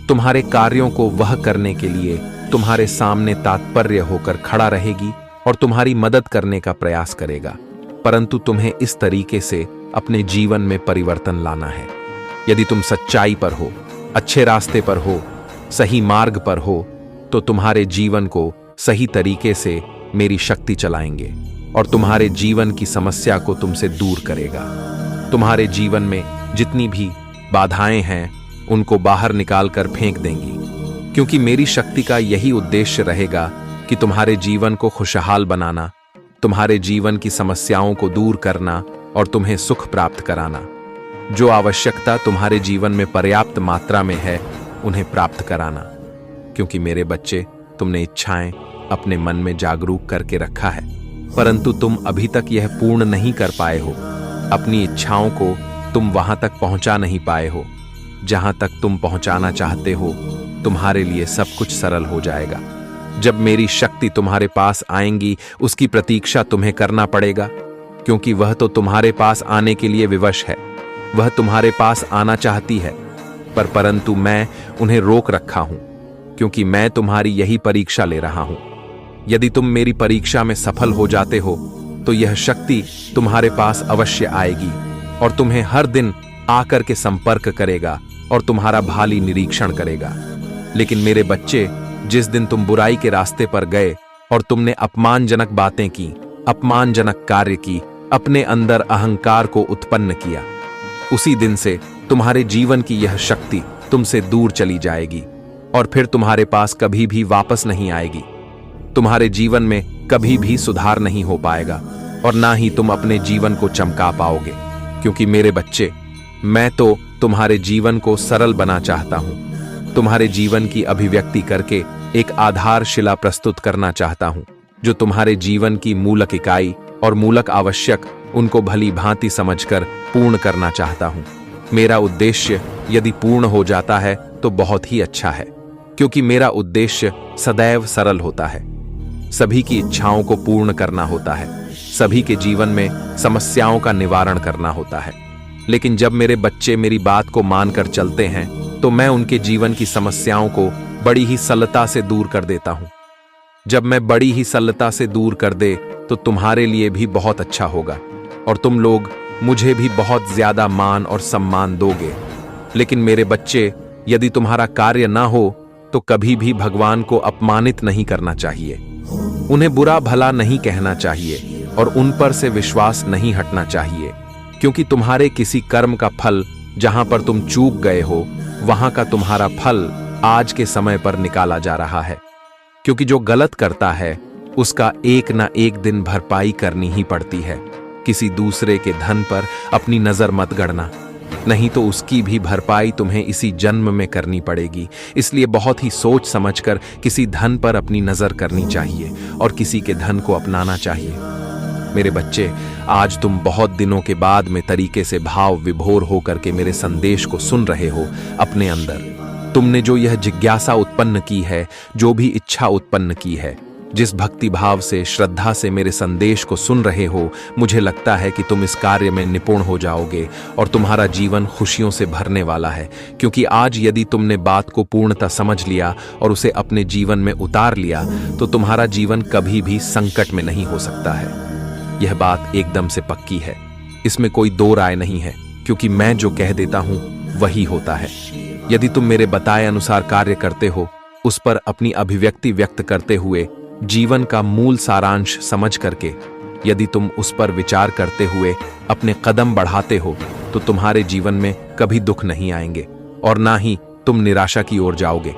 तुम्हारे कार्यों को वह करने के लिए तुम्हारे सामने तात्पर्य होकर खड़ा रहेगी और तुम्हारी मदद करने का प्रयास करेगा, परंतु तुम्हें इस तरीके से अपने जीवन में परिवर्तन लाना है। यदि तुम सच्चाई पर हो, अच्छे रास्ते पर हो, सही मार्ग पर हो, तो तुम्हारे जीवन को सही तरीके से मेरी शक्ति चलाएंगे और तुम्हारे जीवन की समस्या को तुमसे दूर करेगा। तुम्हारे जीवन में जितनी भी बाधाएं हैं उनको बाहर निकाल कर फेंक देंगी, क्योंकि मेरी शक्ति का यही उद्देश्य रहेगा कि तुम्हारे जीवन को खुशहाल बनाना, तुम्हारे जीवन की समस्याओं को दूर करना और तुम्हें सुख प्राप्त कराना। जो आवश्यकता तुम्हारे जीवन में पर्याप्त मात्रा में है उन्हें प्राप्त कराना, क्योंकि मेरे बच्चे, तुमने इच्छाएं अपने मन में जागरूक करके रखा है, परंतु तुम अभी तक यह पूर्ण नहीं कर पाए हो। अपनी इच्छाओं को तुम वहां तक पहुंचा नहीं पाए हो जहां तक तुम पहुंचाना चाहते हो। तुम्हारे लिए सब कुछ सरल हो जाएगा। जब मेरी शक्ति तुम्हारे पास आएंगी उसकी प्रतीक्षा तुम्हें करना पड़ेगा, क्योंकि वह तो तुम्हारे पास आने के लिए विवश है। वह तुम्हारे पास आना चाहती है, परंतु मैं उन्हें रोक रखा हूं। क्योंकि मैं तुम्हारी यही परीक्षा ले रहा हूं। यदि तुम मेरी परीक्षा में सफल हो जाते हो तो यह शक्ति तुम्हारे पास अवश्य आएगी और तुम्हें हर दिन आकर के संपर्क करेगा और तुम्हारा भाली निरीक्षण करेगा। लेकिन मेरे बच्चे, जिस दिन तुम बुराई के रास्ते पर गए और तुमने अपमानजनक बातें की, अपमानजनक कार्य की, अपने अंदर अहंकार को उत्पन्न किया, उसी दिन से तुम्हारे जीवन की यह शक्ति तुमसे दूर चली जाएगी और फिर तुम्हारे पास कभी भी वापस नहीं आएगी। तुम्हारे जीवन में कभी भी सुधार नहीं हो पाएगा और ना ही तुम अपने जीवन को चमका पाओगे, क्योंकि मेरे बच्चे, मैं तो तुम्हारे जीवन को सरल बना चाहता हूं। तुम्हारे जीवन की अभिव्यक्ति करके एक आधारशिला प्रस्तुत करना चाहता हूं, जो तुम्हारे जीवन की मूलक इकाई और मूलक आवश्यक उनको भली भांति समझकर पूर्ण करना चाहता हूं। मेरा उद्देश्य यदि पूर्ण हो जाता है तो बहुत ही अच्छा है, क्योंकि मेरा उद्देश्य सदैव सरल होता है। सभी की इच्छाओं को पूर्ण करना होता है, सभी के जीवन में समस्याओं का निवारण करना होता है। लेकिन जब मेरे बच्चे मेरी बात को मानकर चलते हैं तो मैं उनके जीवन की समस्याओं को बड़ी ही सरलता से दूर कर देता हूं। जब मैं बड़ी ही सरलता से दूर कर दे तो तुम्हारे लिए भी बहुत अच्छा होगा और तुम लोग मुझे भी बहुत ज्यादा मान और सम्मान दोगे। लेकिन मेरे बच्चे, यदि तुम्हारा कार्य ना हो तो कभी भी भगवान को अपमानित नहीं करना चाहिए, उन्हें बुरा भला नहीं कहना चाहिए और उन पर से विश्वास नहीं हटना चाहिए, क्योंकि तुम्हारे किसी कर्म का फल जहां पर तुम चूक गए हो, वहां का तुम्हारा फल आज के समय पर निकाला जा रहा है। क्योंकि जो गलत करता है उसका एक ना एक दिन भरपाई करनी ही पड़ती है। किसी दूसरे के धन पर अपनी नजर मत गड़ना, नहीं तो उसकी भी भरपाई तुम्हें इसी जन्म में करनी पड़ेगी। इसलिए बहुत ही सोच समझकर किसी धन पर अपनी नजर करनी चाहिए और किसी के धन को अपनाना चाहिए। मेरे बच्चे, आज तुम बहुत दिनों के बाद में तरीके से भाव विभोर होकर के मेरे संदेश को सुन रहे हो। अपने अंदर तुमने जो यह जिज्ञासा उत्पन्न की है, जो भी इच्छा उत्पन्न की है, जिस भक्ति भाव से, श्रद्धा से मेरे संदेश को सुन रहे हो, मुझे लगता है कि तुम इस कार्य में निपुण हो जाओगे और तुम्हारा जीवन खुशियों से भरने वाला है। क्योंकि आज यदि तुमने बात को पूर्णतः समझ लिया और उसे अपने जीवन में उतार लिया तो तुम्हारा जीवन कभी भी संकट में नहीं हो सकता है। यह बात एकदम से पक्की है, इसमें कोई दो राय नहीं है, क्योंकि मैं जो कह देता हूं वही होता है। यदि तुम मेरे बताए अनुसार कार्य करते हो, उस पर अपनी अभिव्यक्ति व्यक्त करते हुए जीवन का मूल सारांश समझ करके यदि तुम उस पर विचार करते हुए अपने कदम बढ़ाते हो, तो तुम्हारे जीवन में कभी दुख नहीं आएंगे और ना ही तुम निराशा की ओर जाओगे।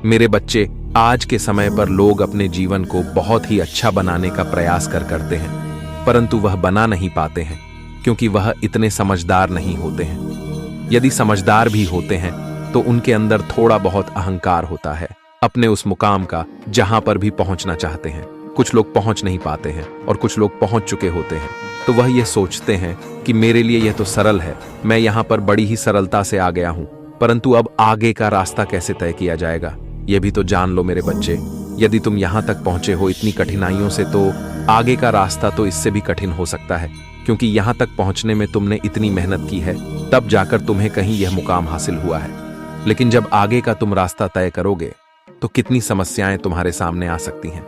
मेरे बच्चे, आज के समय पर लोग अपने जीवन को बहुत ही अच्छा बनाने का प्रयास करते हैं, परंतु वह बना नहीं पाते हैं, क्योंकि वह इतने समझदार नहीं होते हैं। यदि समझदार भी होते हैं तो उनके अंदर थोड़ा बहुत अहंकार होता है अपने उस मुकाम का जहां पर भी पहुंचना चाहते हैं। कुछ लोग पहुंच नहीं पाते हैं और कुछ लोग पहुंच चुके होते हैं, तो वह यह सोचते हैं कि मेरे लिए यह तो सरल है, मैं यहां पर बड़ी ही सरलता से आ गया हूं, परंतु अब आगे का रास्ता कैसे तय किया जाएगा, यह भी तो जान लो मेरे बच्चे। यदि तुम यहां तक पहुंचे हो इतनी कठिनाइयों से, तो आगे का रास्ता तो इससे भी कठिन हो सकता है, क्योंकि यहां तक पहुंचने में तुमने इतनी मेहनत की है, तब जाकर तुम्हें कहीं यह मुकाम हासिल हुआ है। लेकिन जब आगे का तुम रास्ता तय करोगे तो कितनी समस्याएं तुम्हारे सामने आ सकती हैं,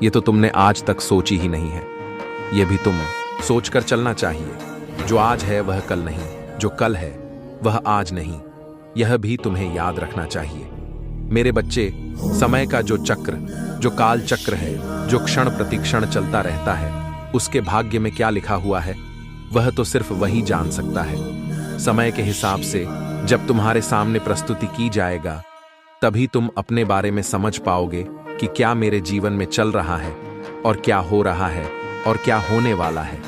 ये तो तुमने आज तक सोची ही नहीं है। यह भी तुम सोचकर चलना चाहिए, जो आज है वह कल नहीं, जो कल है वह आज नहीं, यह भी तुम्हें याद रखना चाहिए। मेरे बच्चे, समय का जो चक्र, जो काल चक्र है, जो क्षण प्रतिक्षण चलता रहता है, उसके भाग्य में क्या लिखा हुआ है वह तो सिर्फ वही जान सकता है। समय के हिसाब से जब तुम्हारे सामने प्रस्तुति की जाएगा, तभी तुम अपने बारे में समझ पाओगे कि क्या मेरे जीवन में चल रहा है और क्या हो रहा है और क्या होने वाला है।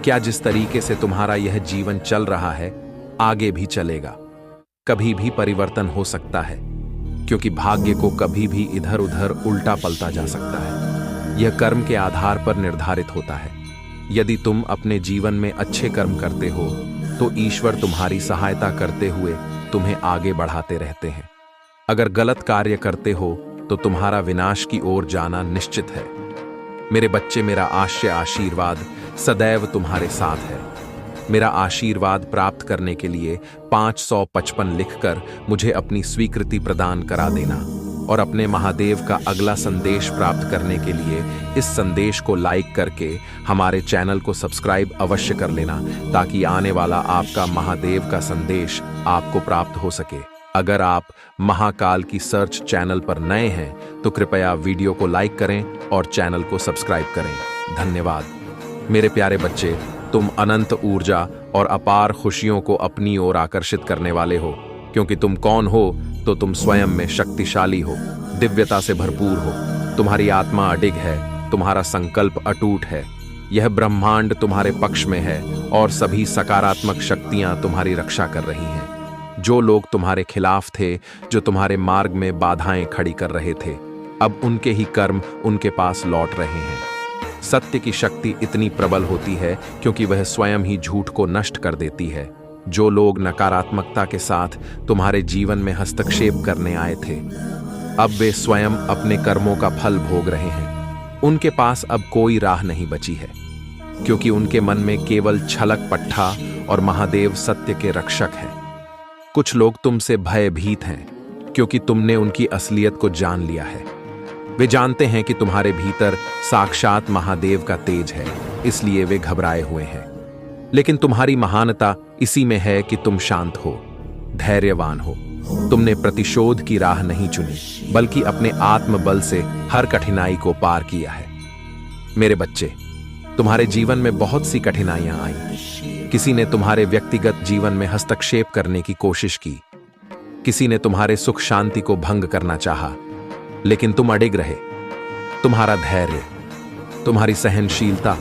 क्या जिस तरीके से तुम्हारा यह जीवन चल रहा है आगे भी चलेगा। कभी भी परिवर्तन हो सकता है, क्योंकि भाग्य को कभी भी इधर उधर उल्टा पलटा जा सकता है। यह कर्म के आधार पर निर्धारित होता है। यदि तुम अपने जीवन में अच्छे कर्म करते हो तो ईश्वर तुम्हारी सहायता करते हुए तुम्हें आगे बढ़ाते रहते हैं। अगर गलत कार्य करते हो तो तुम्हारा विनाश की ओर जाना निश्चित है। मेरे बच्चे, मेरा आशीर्वाद सदैव तुम्हारे साथ है। मेरा आशीर्वाद प्राप्त करने के लिए 555 लिखकर मुझे अपनी स्वीकृति प्रदान करा देना। और अपने महादेव का अगला संदेश प्राप्त करने के लिए इस संदेश को लाइक करके हमारे चैनल को सब्सक्राइब अवश्य कर लेना, ताकि आने वाला आपका महादेव का संदेश आपको प्राप्त हो सके। अगर आप महाकाल की सर्च चैनल पर नए हैं तो कृपया वीडियो को लाइक करें और चैनल को सब्सक्राइब करें। धन्यवाद। मेरे प्यारे बच्चे, तुम अनंत ऊर्जा और अपार खुशियों को अपनी ओर आकर्षित करने वाले हो, क्योंकि तुम कौन हो तो तुम स्वयं में शक्तिशाली हो, दिव्यता से भरपूर हो। तुम्हारी आत्मा अडिग है, तुम्हारा संकल्प अटूट है। यह ब्रह्मांड तुम्हारे पक्ष में है और सभी सकारात्मक शक्तियां तुम्हारी रक्षा कर रही हैं। जो लोग तुम्हारे खिलाफ थे, जो तुम्हारे मार्ग में बाधाएं खड़ी कर रहे थे, अब उनके ही कर्म उनके पास लौट रहे हैं। सत्य की शक्ति इतनी प्रबल होती है क्योंकि वह स्वयं ही झूठ को नष्ट कर देती है। जो लोग नकारात्मकता के साथ तुम्हारे जीवन में हस्तक्षेप करने आए थे, अब वे स्वयं अपने कर्मों का फल भोग रहे हैं। उनके पास अब कोई राह नहीं बची है, क्योंकि उनके मन में केवल छलक पट्टा और महादेव सत्य के रक्षक हैं। कुछ लोग तुमसे भयभीत हैं क्योंकि तुमने उनकी असलियत को जान लिया है। वे जानते हैं कि तुम्हारे भीतर साक्षात महादेव का तेज है, इसलिए वे घबराए हुए हैं। लेकिन तुम्हारी महानता इसी में है कि तुम शांत हो, धैर्यवान हो। तुमने प्रतिशोध की राह नहीं चुनी, बल्कि अपने आत्मबल से हर कठिनाई को पार किया है। मेरे बच्चे, तुम्हारे जीवन में बहुत सी कठिनाइयां आई। किसी ने तुम्हारे व्यक्तिगत जीवन में हस्तक्षेप करने की कोशिश की, किसी ने तुम्हारे सुख शांति को भंग करना चाहा, लेकिन तुम अडिग रहे। तुम्हारा धैर्य, तुम्हारी सहनशीलता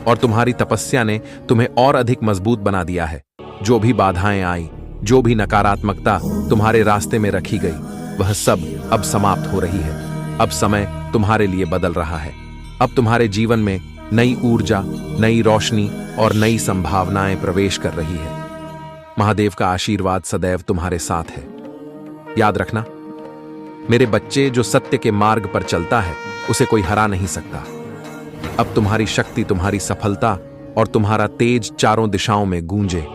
और तुम्हारी तपस्या ने तुम्हें और अधिक मजबूत बना दिया है। जो भी बाधाएं आई, जो भी नकारात्मकता तुम्हारे रास्ते में रखी गई, वह सब अब समाप्त हो रही है। अब समय तुम्हारे लिए बदल रहा है। अब तुम्हारे जीवन में नई ऊर्जा, नई रोशनी और नई संभावनाएं प्रवेश कर रही है। महादेव का आशीर्वाद सदैव तुम्हारे साथ है। याद रखना, मेरे बच्चे, जो सत्य के मार्ग पर चलता है उसे कोई हरा नहीं सकता। अब तुम्हारी शक्ति, तुम्हारी सफलता और तुम्हारा तेज चारों दिशाओं में गूंजे।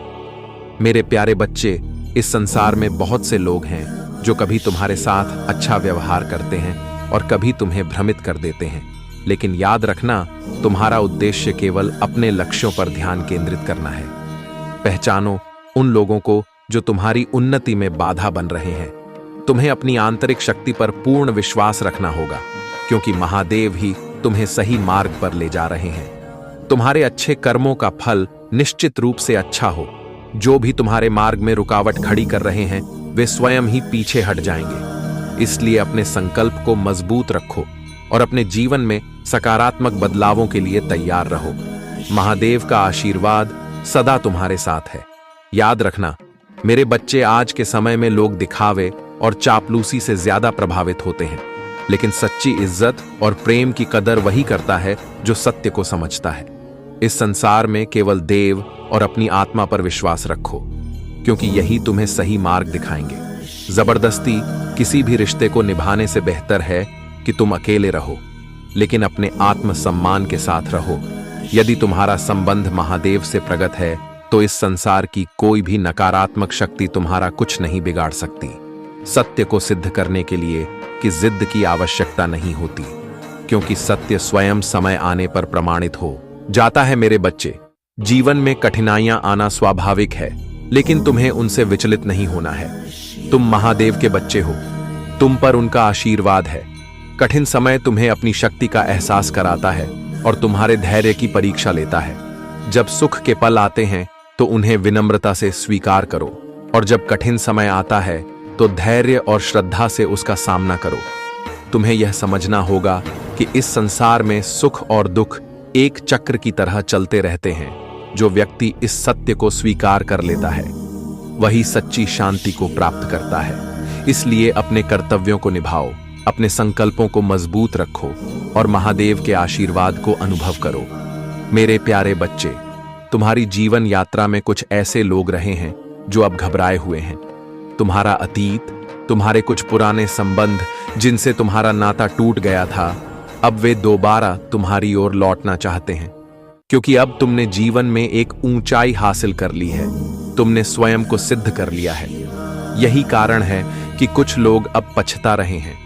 मेरे प्यारे बच्चे, इस संसार में बहुत से लोग हैं जो कभी तुम्हारे साथ अच्छा व्यवहार करते हैं और कभी तुम्हें भ्रमित कर देते हैं। लेकिन याद रखना, तुम्हारा उद्देश्य केवल अपने लक्ष्यों पर ध्यान केंद्रित करना है। पहचानो उन लोगों को जो तुम्हारी उन्नति में बाधा बन रहे हैं। तुम्हें अपनी आंतरिक शक्ति पर पूर्ण विश्वास रखना होगा, क्योंकि महादेव ही तुम्हें सही मार्ग पर ले जा रहे हैं। तुम्हारे अच्छे कर्मों का फल निश्चित रूप से अच्छा हो। जो भी तुम्हारे मार्ग में रुकावट खड़ी कर रहे हैं, वे स्वयं ही पीछे हट जाएंगे। इसलिए अपने संकल्प को मजबूत रखो और अपने जीवन में सकारात्मक बदलावों के लिए तैयार रहो। महादेव का आशीर्वाद सदा तुम्हारे साथ है। याद रखना मेरे बच्चे, आज के समय में लोग दिखावे और चापलूसी से ज्यादा प्रभावित होते हैं, लेकिन सच्ची इज्जत और प्रेम की कदर वही करता है जो सत्य को समझता है। इस संसार में केवल देव और अपनी आत्मा पर विश्वास रखो, क्योंकि यही तुम्हें सही मार्ग दिखाएंगे। जबरदस्ती किसी भी रिश्ते को निभाने से बेहतर है कि तुम अकेले रहो, लेकिन अपने आत्मसम्मान के साथ रहो। यदि तुम्हारा संबंध महादेव से प्रगट है तो इस संसार की कोई भी नकारात्मक शक्ति तुम्हारा कुछ नहीं बिगाड़ सकती। सत्य को सिद्ध करने के लिए कि जिद की आवश्यकता नहीं होती, क्योंकि सत्य स्वयं समय आने पर प्रमाणित हो जाता है। मेरे बच्चे, जीवन में कठिनाइयां आना स्वाभाविक है, लेकिन तुम्हें उनसे विचलित नहीं होना है। तुम महादेव के बच्चे हो, तुम पर उनका आशीर्वाद है। कठिन समय तुम्हें अपनी शक्ति का एहसास कराता है और तुम्हारे धैर्य की परीक्षा लेता है। जब सुख के पल आते हैं तो उन्हें विनम्रता से स्वीकार करो, और जब कठिन समय आता है तो धैर्य और श्रद्धा से उसका सामना करो। तुम्हें यह समझना होगा कि इस संसार में सुख और दुख एक चक्र की तरह चलते रहते हैं। जो व्यक्ति इस सत्य को स्वीकार कर लेता है, वही सच्ची शांति को प्राप्त करता है। इसलिए अपने कर्तव्यों को निभाओ, अपने संकल्पों को मजबूत रखो और महादेव के आशीर्वाद को अनुभव करो। मेरे प्यारे बच्चे, तुम्हारी जीवन यात्रा में कुछ ऐसे लोग रहे हैं जो अब घबराए हुए हैं। तुम्हारा अतीत, तुम्हारे कुछ पुराने संबंध जिनसे तुम्हारा नाता टूट गया था, अब वे दोबारा तुम्हारी ओर लौटना चाहते हैं, क्योंकि अब तुमने जीवन में एक ऊंचाई हासिल कर ली है। तुमने स्वयं को सिद्ध कर लिया है। यही कारण है कि कुछ लोग अब पछता रहे हैं,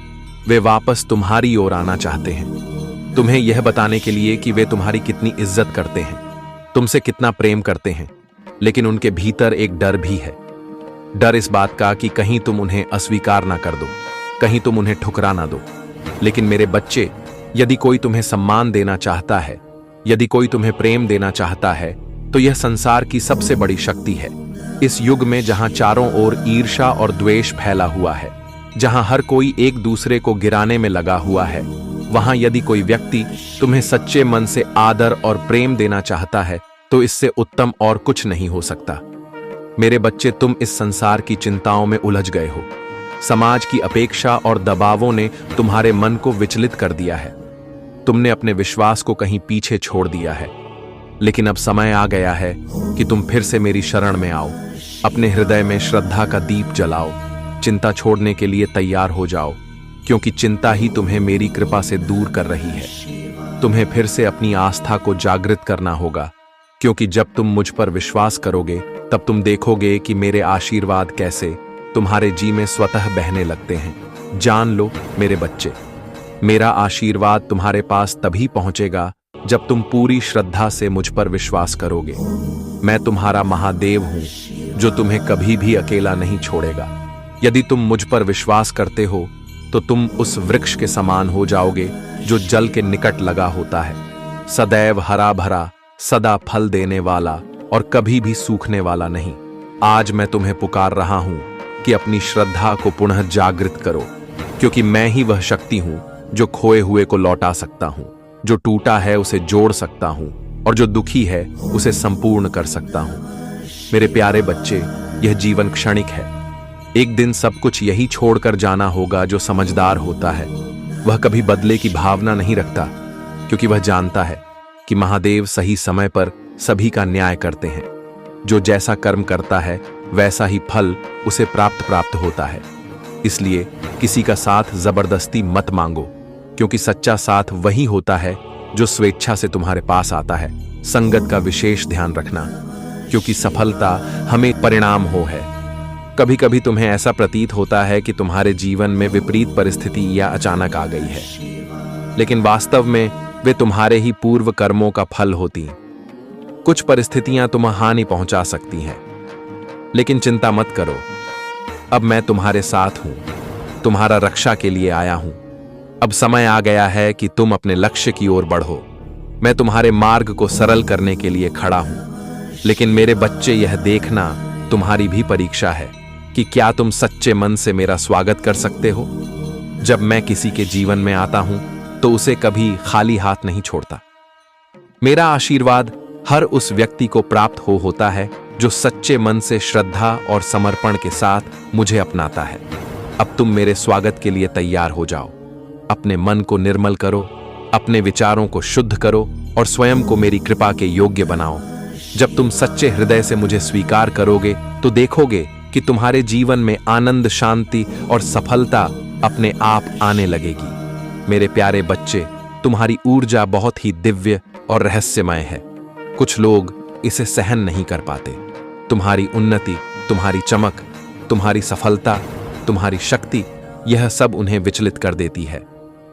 वे वापस तुम्हारी ओर आना चाहते हैं, तुम्हें यह बताने के लिए कि वे तुम्हारी कितनी इज्जत करते हैं, तुमसे कितना प्रेम करते हैं। लेकिन उनके भीतर एक डर भी है, डर इस बात का कि कहीं तुम उन्हें अस्वीकार ना कर दो, कहीं तुम उन्हें ठुकरा ना दो। लेकिन मेरे बच्चे, यदि कोई तुम्हें सम्मान देना चाहता है, यदि कोई तुम्हें प्रेम देना चाहता है, तो यह संसार की सबसे बड़ी शक्ति है। इस युग में जहां चारों ओर ईर्ष्या और द्वेष फैला हुआ है, जहां हर कोई एक दूसरे को गिराने में लगा हुआ है, वहां यदि कोई व्यक्ति तुम्हें सच्चे मन से आदर और प्रेम देना चाहता है, तो इससे उत्तम और कुछ नहीं हो सकता। मेरे बच्चे, तुम इस संसार की चिंताओं में उलझ गए हो। समाज की अपेक्षा और दबावों ने तुम्हारे मन को विचलित कर दिया है। तुमने अपने विश्वास को कहीं पीछे छोड़ दिया है। लेकिन अब समय आ गया है कि तुम फिर से मेरी शरण में आओ, अपने हृदय में श्रद्धा का दीप जलाओ, चिंता छोड़ने के लिए तैयार हो जाओ, क्योंकि चिंता ही तुम्हें मेरी कृपा से दूर कर रही है। तुम्हें फिर से अपनी आस्था को जागृत करना होगा, क्योंकि जब तुम मुझ पर विश्वास करोगे, तब तुम देखोगे कि मेरे आशीर्वाद कैसे तुम्हारे जी में स्वतः बहने लगते हैं। जान लो मेरे बच्चे, मेरा आशीर्वाद तुम्हारे पास तभी पहुंचेगा जब तुम पूरी श्रद्धा से मुझ पर विश्वास करोगे। मैं तुम्हारा महादेव हूं, जो तुम्हें कभी भी अकेला नहीं छोड़ेगा। यदि तुम मुझ पर विश्वास करते हो, तो तुम उस वृक्ष के समान हो जाओगे जो जल के निकट लगा होता है, सदैव हरा भरा, सदा फल देने वाला और कभी भी सूखने वाला नहीं। आज मैं तुम्हें पुकार रहा हूं कि अपनी श्रद्धा को पुनः जागृत करो, क्योंकि मैं ही वह शक्ति हूं जो खोए हुए को लौटा सकता हूं, जो टूटा है उसे जोड़ सकता हूं और जो दुखी है उसे संपूर्ण कर सकता हूं। मेरे प्यारे बच्चे, यह जीवन क्षणिक है। एक दिन सब कुछ यही छोड़कर जाना होगा। जो समझदार होता है वह कभी बदले की भावना नहीं रखता, क्योंकि वह जानता है कि महादेव सही समय पर सभी का न्याय करते हैं। जो जैसा कर्म करता है वैसा ही फल उसे प्राप्त होता है। इसलिए किसी का साथ जबरदस्ती मत मांगो, क्योंकि सच्चा साथ वही होता है जो स्वेच्छा से तुम्हारे पास आता है। संगत का विशेष ध्यान रखना, क्योंकि सफलता हमें परिणाम हो है। कभी कभी तुम्हें ऐसा प्रतीत होता है कि तुम्हारे जीवन में विपरीत परिस्थिति या अचानक आ गई है, लेकिन वास्तव में वे तुम्हारे ही पूर्व कर्मों का फल होती। कुछ परिस्थितियां तुम्हें हानि पहुंचा सकती हैं, लेकिन चिंता मत करो। अब मैं तुम्हारे साथ हूं, तुम्हारा रक्षा के लिए आया हूं। अब समय आ गया है कि तुम अपने लक्ष्य की ओर बढ़ो। मैं तुम्हारे मार्ग को सरल करने के लिए खड़ा हूं। लेकिन मेरे बच्चे, यह देखना तुम्हारी भी परीक्षा है कि क्या तुम सच्चे मन से मेरा स्वागत कर सकते हो। जब मैं किसी के जीवन में आता हूं तो उसे कभी खाली हाथ नहीं छोड़ता। मेरा आशीर्वाद हर उस व्यक्ति को प्राप्त होता है जो सच्चे मन से श्रद्धा और समर्पण के साथ मुझे अपनाता है। अब तुम मेरे स्वागत के लिए तैयार हो जाओ। अपने मन को निर्मल करो, अपने विचारों को शुद्ध करो और स्वयं को मेरी कृपा के योग्य बनाओ। जब तुम सच्चे हृदय से मुझे स्वीकार करोगे, तो देखोगे कि तुम्हारे जीवन में आनंद, शांति और सफलता अपने आप आने लगेगी। मेरे प्यारे बच्चे, तुम्हारी ऊर्जा बहुत ही दिव्य और रहस्यमय है। कुछ लोग इसे सहन नहीं कर पाते। तुम्हारी उन्नति, तुम्हारी चमक, तुम्हारी सफलता, तुम्हारी शक्ति, यह सब उन्हें विचलित कर देती है।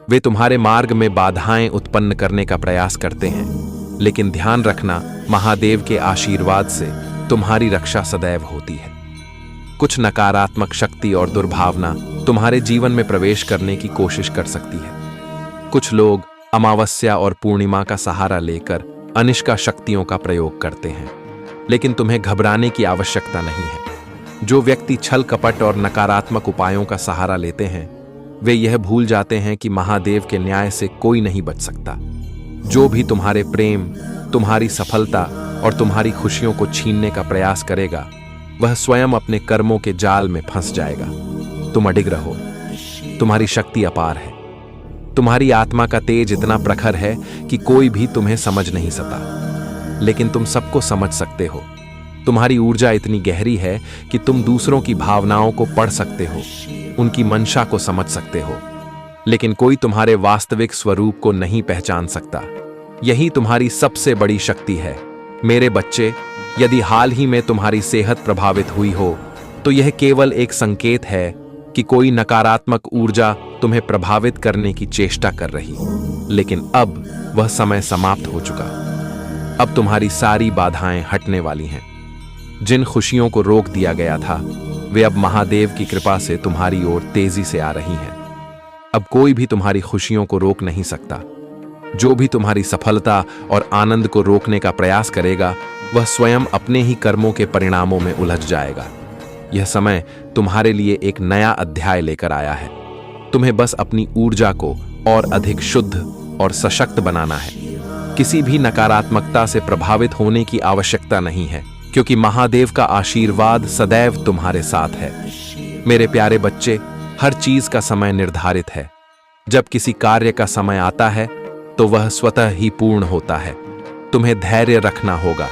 वे तुम्हारे मार्ग में बाधाएं उत्पन्न करने का प्रयास करते हैं, लेकिन ध्यान रखना, महादेव के आशीर्वाद से तुम्हारी रक्षा सदैव होती है। कुछ नकारात्मक शक्ति और दुर्भावना तुम्हारे जीवन में प्रवेश करने की कोशिश कर सकती है। कुछ लोग अमावस्या और पूर्णिमा का सहारा लेकर अनिष्का शक्तियों का प्रयोग करते हैं, लेकिन तुम्हें घबराने की आवश्यकता नहीं है। जो व्यक्ति छल कपट और नकारात्मक उपायों का सहारा लेते हैं, वे यह भूल जाते हैं कि महादेव के न्याय से कोई नहीं बच सकता। जो भी तुम्हारे प्रेम, तुम्हारी सफलता और तुम्हारी खुशियों को छीनने का प्रयास करेगा, वह स्वयं अपने कर्मों के जाल में फंस जाएगा। तुम अडिग रहो, तुम्हारी शक्ति अपार है। तुम्हारी आत्मा का तेज इतना प्रखर है कि कोई भी तुम्हें समझ नहीं सकता, लेकिन तुम सबको समझ सकते हो। तुम्हारी ऊर्जा इतनी गहरी है कि तुम दूसरों की भावनाओं को पढ़ सकते हो, उनकी मंशा को समझ सकते हो, लेकिन कोई तुम्हारे वास्तविक स्वरूप को नहीं पहचान सकता। यही तुम्हारी सबसे बड़ी शक्ति है। मेरे बच्चे, यदि हाल ही में तुम्हारी सेहत प्रभावित हुई हो, तो यह केवल एक संकेत है कि कोई नकारात्मक ऊर्जा तुम्हें प्रभावित करने की चेष्टा कर रही, लेकिन अब वह समय समाप्त हो चुका। अब तुम्हारी सारी बाधाएं हटने वाली हैं। जिन खुशियों को रोक दिया गया था वे अब महादेव की कृपा से तुम्हारी ओर तेजी से आ रही हैं। अब कोई भी तुम्हारी खुशियों को रोक नहीं सकता। जो भी तुम्हारी सफलता और आनंद को रोकने का प्रयास करेगा वह स्वयं अपने ही कर्मों के परिणामों में उलझ जाएगा। यह समय तुम्हारे लिए एक नया अध्याय लेकर आया है। तुम्हें बस अपनी ऊर्जा को और अधिक शुद्ध और सशक्त बनाना है। किसी भी नकारात्मकता से प्रभावित होने की आवश्यकता नहीं है, क्योंकि महादेव का आशीर्वाद सदैव तुम्हारे साथ है। मेरे प्यारे बच्चे, हर चीज का समय निर्धारित है। जब किसी कार्य का समय आता है तो वह स्वतः ही पूर्ण होता है। तुम्हें धैर्य रखना होगा,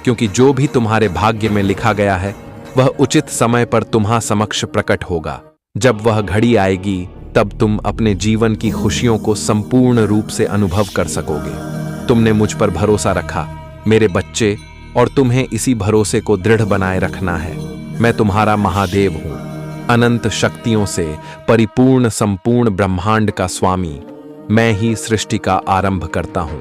क्योंकि जो भी तुम्हारे भाग्य में लिखा गया है वह उचित समय पर तुम्हारे समक्ष प्रकट होगा। जब वह घड़ी आएगी तब तुम अपने जीवन की खुशियों को संपूर्ण रूप से अनुभव कर सकोगे। तुमने मुझ पर भरोसा रखा मेरे बच्चे, और तुम्हें इसी भरोसे को दृढ़ बनाए रखना है। मैं तुम्हारा महादेव हूं, अनंत शक्तियों से परिपूर्ण संपूर्ण ब्रह्मांड का स्वामी। मैं ही सृष्टि का आरंभ करता हूं,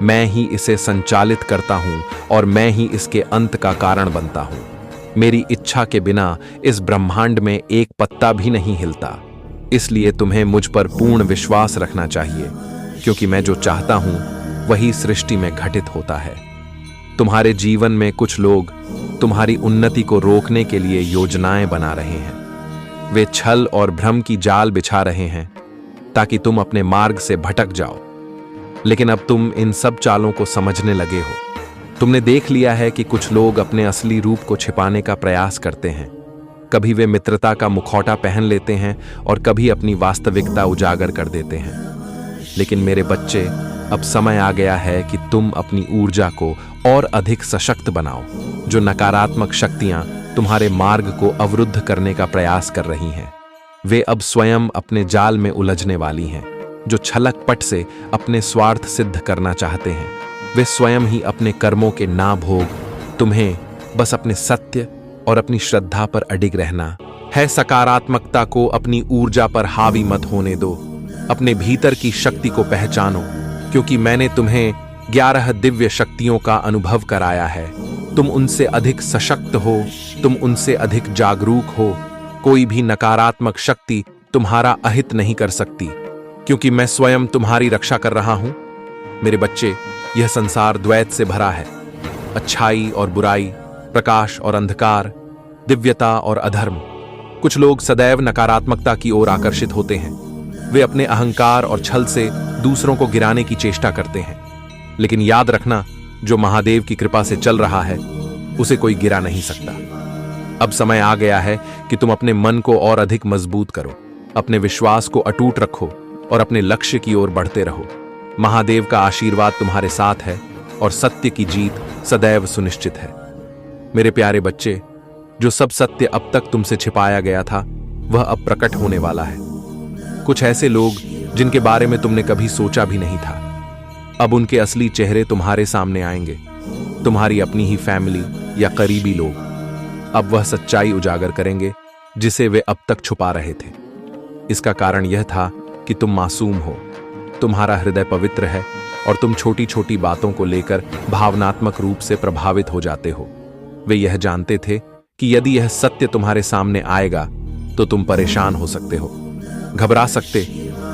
मैं ही इसे संचालित करता हूं और मैं ही इसके अंत का कारण बनता हूं। मेरी इच्छा के बिना इस ब्रह्मांड में एक पत्ता भी नहीं हिलता। इसलिए तुम्हें मुझ पर पूर्ण विश्वास रखना चाहिए, क्योंकि मैं जो चाहता हूं वही सृष्टि में घटित होता है। तुम्हारे जीवन में कुछ लोग तुम्हारी उन्नति को रोकने के लिए योजनाएं बना रहे हैं। वे छल और भ्रम की जाल बिछा रहे हैं ताकि तुम अपने मार्ग से भटक जाओ। लेकिन अब तुम इन सब चालों को समझने लगे हो। तुमने देख लिया है कि कुछ लोग अपने असली रूप को छिपाने का प्रयास करते हैं। कभी वे मित्रता का मुखौटा पहन लेते हैं और कभी अपनी वास्तविकता उजागर कर देते हैं। लेकिन मेरे बच्चे, अब समय आ गया है कि तुम अपनी ऊर्जा को और अधिक सशक्त बनाओ। जो नकारात्मक शक्तियां तुम्हारे मार्ग को अवरुद्ध करने का प्रयास कर रही हैं, वे अब स्वयं अपने जाल में उलझने वाली हैं। जो छलक पट से अपने स्वार्थ सिद्ध करना चाहते हैं, वे स्वयं ही अपने कर्मों के ना भोग। तुम्हें बस अपने सत्य और अपनी श्रद्धा पर अडिग रहना है। सकारात्मकता को अपनी ऊर्जा पर हावी मत होने दो। अपने भीतर की शक्ति को पहचानो, क्योंकि मैंने तुम्हें 11 दिव्य शक्तियों का अनुभव कराया है। तुम उनसे अधिक सशक्त हो, तुम उनसे अधिक जागरूक हो। कोई भी नकारात्मक शक्ति तुम्हारा अहित नहीं कर सकती, क्योंकि मैं स्वयं तुम्हारी रक्षा कर रहा हूं। मेरे बच्चे, यह संसार द्वैत से भरा है। अच्छाई और बुराई, प्रकाश और अंधकार, दिव्यता और अधर्म। कुछ लोग सदैव नकारात्मकता की ओर आकर्षित होते हैं। वे अपने अहंकार और छल से दूसरों को गिराने की चेष्टा करते हैं। लेकिन याद रखना, जो महादेव की कृपा से चल रहा है उसे कोई गिरा नहीं सकता। अब समय आ गया है कि तुम अपने मन को और अधिक मजबूत करो, अपने विश्वास को अटूट रखो और अपने लक्ष्य की ओर बढ़ते रहो। महादेव का आशीर्वाद तुम्हारे साथ है और सत्य की जीत सदैव सुनिश्चित है। मेरे प्यारे बच्चे, जो सब सत्य अब तक तुमसे छिपाया गया था वह अब प्रकट होने वाला है। कुछ ऐसे लोग जिनके बारे में तुमने कभी सोचा भी नहीं था, अब उनके असली चेहरे तुम्हारे सामने आएंगे। तुम्हारी अपनी ही फैमिली या करीबी लोग अब वह सच्चाई उजागर करेंगे जिसे वे अब तक छुपा रहे थे। इसका कारण यह था कि तुम मासूम हो, तुम्हारा हृदय पवित्र है और तुम छोटी छोटी बातों को लेकर भावनात्मक रूप से प्रभावित हो जाते हो। वे यह जानते थे कि यदि यह सत्य तुम्हारे सामने आएगा तो तुम परेशान हो सकते हो, घबरा सकते।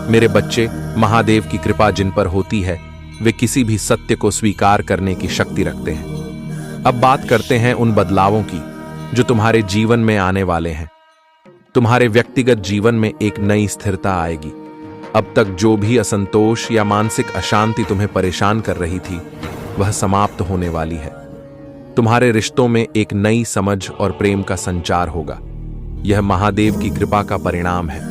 मेरे बच्चे, महादेव की कृपा जिन पर होती है वे किसी भी सत्य को स्वीकार करने की शक्ति रखते हैं। अब बात करते हैं उन बदलावों की जो तुम्हारे जीवन में आने वाले हैं। तुम्हारे व्यक्तिगत जीवन में एक नई स्थिरता आएगी। अब तक जो भी असंतोष या मानसिक अशांति तुम्हें परेशान कर रही थी वह समाप्त होने वाली है। तुम्हारे रिश्तों में एक नई समझ और प्रेम का संचार होगा। यह महादेव की कृपा का परिणाम है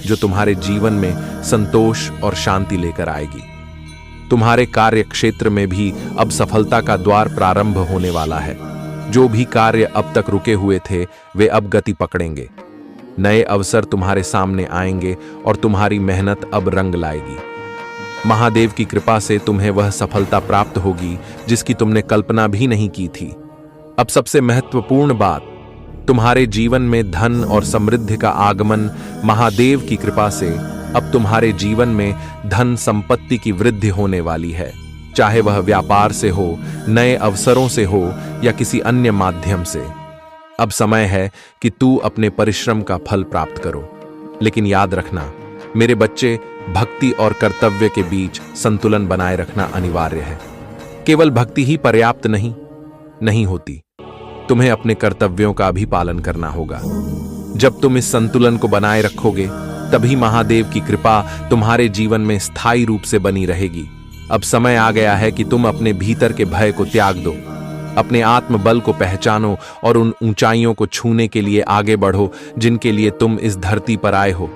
जो तुम्हारे जीवन में संतोष और शांति लेकर आएगी। तुम्हारे कार्य क्षेत्र में भी अब सफलता का द्वार प्रारंभ होने वाला है। जो भी कार्य अब तक रुके हुए थे वे अब गति पकड़ेंगे। नए अवसर तुम्हारे सामने आएंगे और तुम्हारी मेहनत अब रंग लाएगी। महादेव की कृपा से तुम्हें वह सफलता प्राप्त होगी जिसकी तुमने कल्पना भी नहीं की थी। अब सबसे महत्वपूर्ण बात, तुम्हारे जीवन में धन और समृद्धि का आगमन महादेव की कृपा से अब तुम्हारे जीवन में धन संपत्ति की वृद्धि होने वाली है, चाहे वह व्यापार से हो, नए अवसरों से हो या किसी अन्य माध्यम से। अब समय है कि तू अपने परिश्रम का फल प्राप्त करो। लेकिन याद रखना मेरे बच्चे, भक्ति और कर्तव्य के बीच संतुलन बनाए रखना अनिवार्य है। केवल भक्ति ही पर्याप्त नहीं होती, तुम्हें अपने कर्तव्यों का भी पालन करना होगा। जब तुम इस संतुलन को बनाए रखोगे तभी महादेव की कृपा तुम्हारे जीवन में स्थायी रूप से बनी रहेगी। अब समय आ गया है कि तुम अपने भीतर के भय को त्याग दो, अपने आत्मबल को पहचानो और उन ऊंचाइयों को छूने के लिए आगे बढ़ो जिनके लिए तुम इस धरती पर आए हो।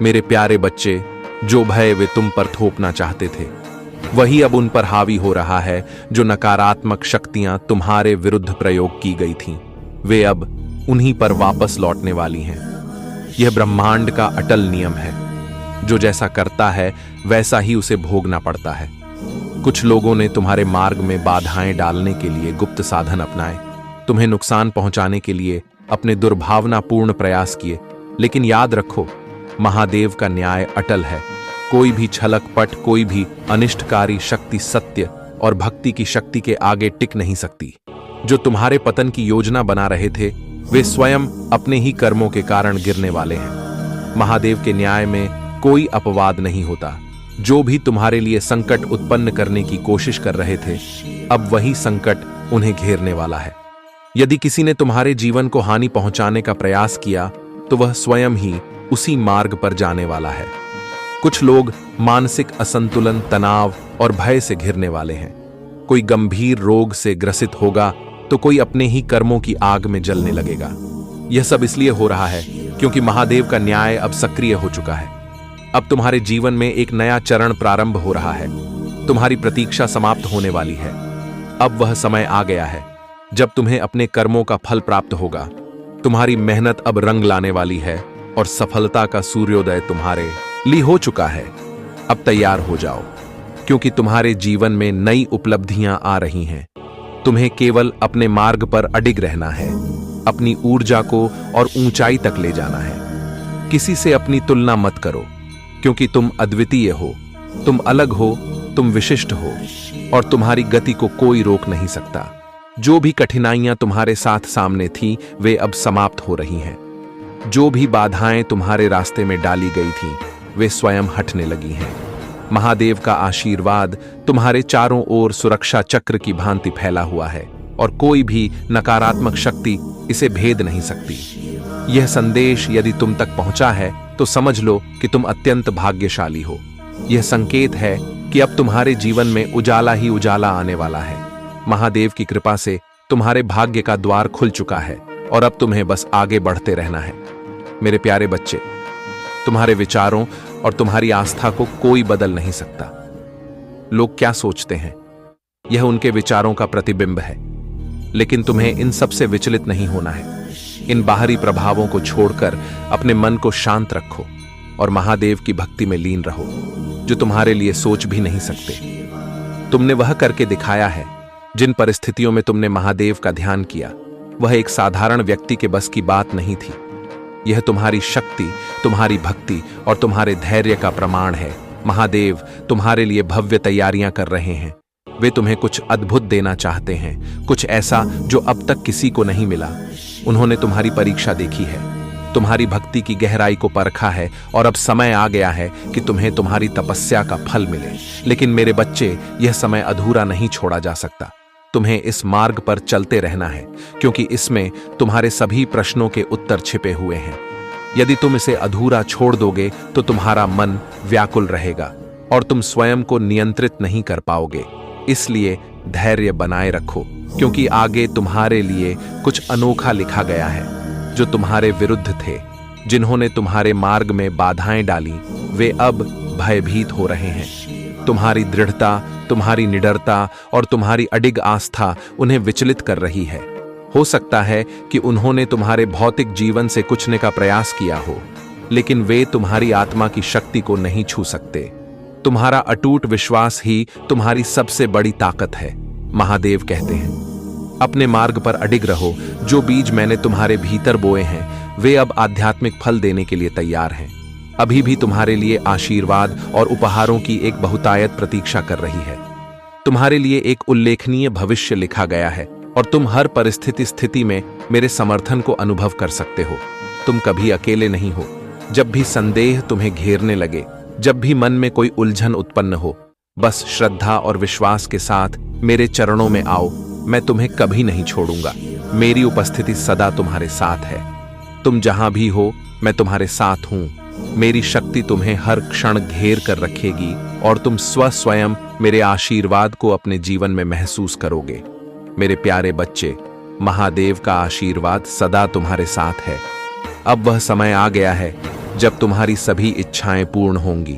मेरे प्यारे बच्चे, जो भय वे तुम पर थोपना चाहते थे वही अब उन पर हावी हो रहा है। जो नकारात्मक शक्तियां तुम्हारे विरुद्ध प्रयोग की गई थीं, वे अब उन्हीं पर वापस लौटने वाली हैं। यह ब्रह्मांड का अटल नियम है, जो जैसा करता है वैसा ही उसे भोगना पड़ता है। कुछ लोगों ने तुम्हारे मार्ग में बाधाएं डालने के लिए गुप्त साधन अपनाए, तुम्हें नुकसान पहुंचाने के लिए अपने दुर्भावनापूर्ण प्रयास किए। लेकिन याद रखो, महादेव का न्याय अटल है। कोई भी छलकपट, कोई भी अनिष्टकारी शक्ति सत्य और भक्ति की शक्ति के आगे टिक नहीं सकती। जो तुम्हारे पतन की योजना बना रहे थे, वे स्वयं अपने ही कर्मों के कारण गिरने वाले हैं। महादेव के न्याय में कोई अपवाद नहीं होता। जो भी तुम्हारे लिए संकट उत्पन्न करने की कोशिश कर रहे थे, अब वही संकट उन्हें घेरने वाला है। यदि किसी ने तुम्हारे जीवन को हानि पहुंचाने का प्रयास किया, तो वह स्वयं ही उसी मार्ग पर जाने वाला है। कुछ लोग मानसिक असंतुलन, तनाव और भय से घिरने वाले हैं। कोई गंभीर रोग से ग्रसित होगा तो कोई अपने ही कर्मों की आग में जलने लगेगा। यह सब इसलिए हो रहा है क्योंकि महादेव का न्याय अब सक्रिय हो चुका है। अब तुम्हारे जीवन में एक नया चरण प्रारंभ हो रहा है। तुम्हारी प्रतीक्षा समाप्त होने वाली है। अब वह समय आ गया है जब तुम्हें अपने कर्मों का फल प्राप्त होगा। तुम्हारी मेहनत अब रंग लाने वाली है और सफलता का सूर्योदय तुम्हारे लिए हो चुका है। अब तैयार हो जाओ, क्योंकि तुम्हारे जीवन में नई उपलब्धियां आ रही हैं। तुम्हें केवल अपने मार्ग पर अडिग रहना है, अपनी ऊर्जा को और ऊंचाई तक ले जाना है। किसी से अपनी तुलना मत करो, क्योंकि तुम अद्वितीय हो, तुम अलग हो, तुम विशिष्ट हो और तुम्हारी गति को कोई रोक नहीं सकता। जो भी कठिनाइयां तुम्हारे साथ सामने थीं, वे अब समाप्त हो रही हैं। जो भी बाधाएं तुम्हारे रास्ते में डाली गई थीं, वे स्वयं हटने लगी हैं। महादेव का आशीर्वाद तुम्हारे चारों ओर सुरक्षा चक्र की भांति फैला हुआ है और कोई भी नकारात्मक शक्ति इसे भेद नहीं सकती। यह संदेश यदि तुम तक पहुंचा है तो समझ लो कि तुम अत्यंत भाग्यशाली हो। यह संकेत है कि अब तुम्हारे जीवन में उजाला ही उजाला आने वाला है। महादेव की कृपा से तुम्हारे भाग्य का द्वार खुल चुका है और अब तुम्हें बस आगे बढ़ते रहना है। मेरे प्यारे बच्चे, तुम्हारे विचारों और तुम्हारी आस्था को कोई बदल नहीं सकता। लोग क्या सोचते हैं, यह उनके विचारों का प्रतिबिंब है। लेकिन तुम्हें इन सब से विचलित नहीं होना है। इन बाहरी प्रभावों को छोड़कर अपने मन को शांत रखो और महादेव की भक्ति में लीन रहो, जो तुम्हारे लिए सोच भी नहीं सकते। तुमने वह करके दिखाया है। जिन परिस्थितियों में तुमने महादेव का ध्यान किया, वह एक साधारण व्यक्ति के बस की बात नहीं थी। यह तुम्हारी शक्ति, तुम्हारी भक्ति और तुम्हारे धैर्य का प्रमाण है। महादेव तुम्हारे लिए भव्य तैयारियां कर रहे हैं। वे तुम्हें कुछ अद्भुत देना चाहते हैं, कुछ ऐसा जो अब तक किसी को नहीं मिला। उन्होंने तुम्हारी परीक्षा देखी है, तुम्हारी भक्ति की गहराई को परखा है और अब समय आ गया है कि तुम्हें तुम्हारी तपस्या का फल मिले। लेकिन मेरे बच्चे, यह समय अधूरा नहीं छोड़ा जा सकता। तुम्हें इस मार्ग पर चलते रहना है, क्योंकि इसमें तुम्हारे सभी प्रश्नों के उत्तर छिपे हुए हैं। यदि तुम इसे अधूरा छोड़ दोगे तो तुम्हारा मन व्याकुल रहेगा और तुम स्वयं को नियंत्रित नहीं कर पाओगे। इसलिए धैर्य बनाए रखो, क्योंकि आगे तुम्हारे लिए कुछ अनोखा लिखा गया है। जो तुम्हारे विरुद्ध थे, जिन्होंने तुम्हारे मार्ग में बाधाएं डाली, वे अब भयभीत हो रहे हैं। तुम्हारी दृढ़ता, तुम्हारी निडरता और तुम्हारी अडिग आस्था उन्हें विचलित कर रही है। हो सकता है कि उन्होंने तुम्हारे भौतिक जीवन से कुछ का प्रयास किया हो, लेकिन वे तुम्हारी आत्मा की शक्ति को नहीं छू सकते। तुम्हारा अटूट विश्वास ही तुम्हारी सबसे बड़ी ताकत है। महादेव कहते हैं, अपने मार्ग पर अडिग रहो। जो बीज मैंने तुम्हारे भीतर बोए हैं वे अब आध्यात्मिक फल देने के लिए तैयार हैं। अभी भी तुम्हारे लिए आशीर्वाद और उपहारों की एक बहुतायत प्रतीक्षा कर रही है। तुम्हारे लिए एक उल्लेखनीय भविष्य लिखा गया है और तुम हर स्थिति में मेरे समर्थन को अनुभव कर सकते हो। तुम कभी अकेले नहीं हो। जब भी संदेह तुम्हें घेरने लगे, जब भी मन में कोई उलझन उत्पन्न हो, बस श्रद्धा और विश्वास के साथ मेरे चरणों में आओ। मैं तुम्हें कभी नहीं छोड़ूंगा। मेरी उपस्थिति सदा तुम्हारे साथ है। तुम जहां भी हो मैं तुम्हारे साथ हूं। मेरी शक्ति तुम्हें हर क्षण घेर कर रखेगी और तुम स्वयं मेरे आशीर्वाद को अपने जीवन में महसूस करोगे। मेरे प्यारे बच्चे, महादेव का आशीर्वाद सदा तुम्हारे साथ है। अब वह समय आ गया है जब तुम्हारी सभी इच्छाएं पूर्ण होंगी।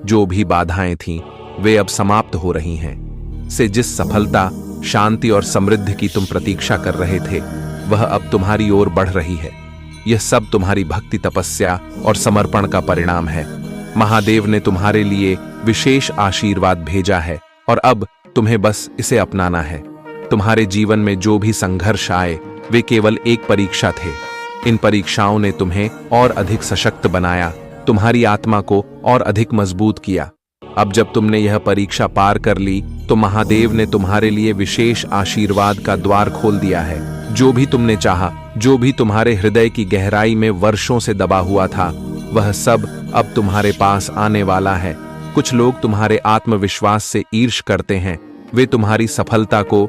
जो भी बाधाएं थीं वे अब समाप्त हो रही हैं। से जिस सफलता, शांति और समृद्धि की तुम प्रतीक्षा कर रहे थे वह अब तुम्हारी ओर बढ़ रही है। यह सब तुम्हारी भक्ति, तपस्या और समर्पण का परिणाम है। महादेव ने तुम्हारे लिए विशेष आशीर्वाद भेजा है और अब तुम्हें बस इसे अपनाना है। तुम्हारे जीवन में जो भी संघर्ष आए वे केवल एक परीक्षा थे। इन परीक्षाओं ने तुम्हें और अधिक सशक्त बनाया, तुम्हारी आत्मा को और अधिक मजबूत किया। अब जब तुमने यह परीक्षा पार कर ली तो महादेव ने तुम्हारे लिए विशेष आशीर्वाद का द्वार खोल दिया है। जो भी तुमने चाहा, जो भी तुम्हारे हृदय की गहराई में वर्षों से दबा हुआ था, वह सब अब तुम्हारे पास आने वाला है। कुछ लोग तुम्हारे आत्मविश्वास से ईर्ष्या करते हैं। वे तुम्हारी सफलता को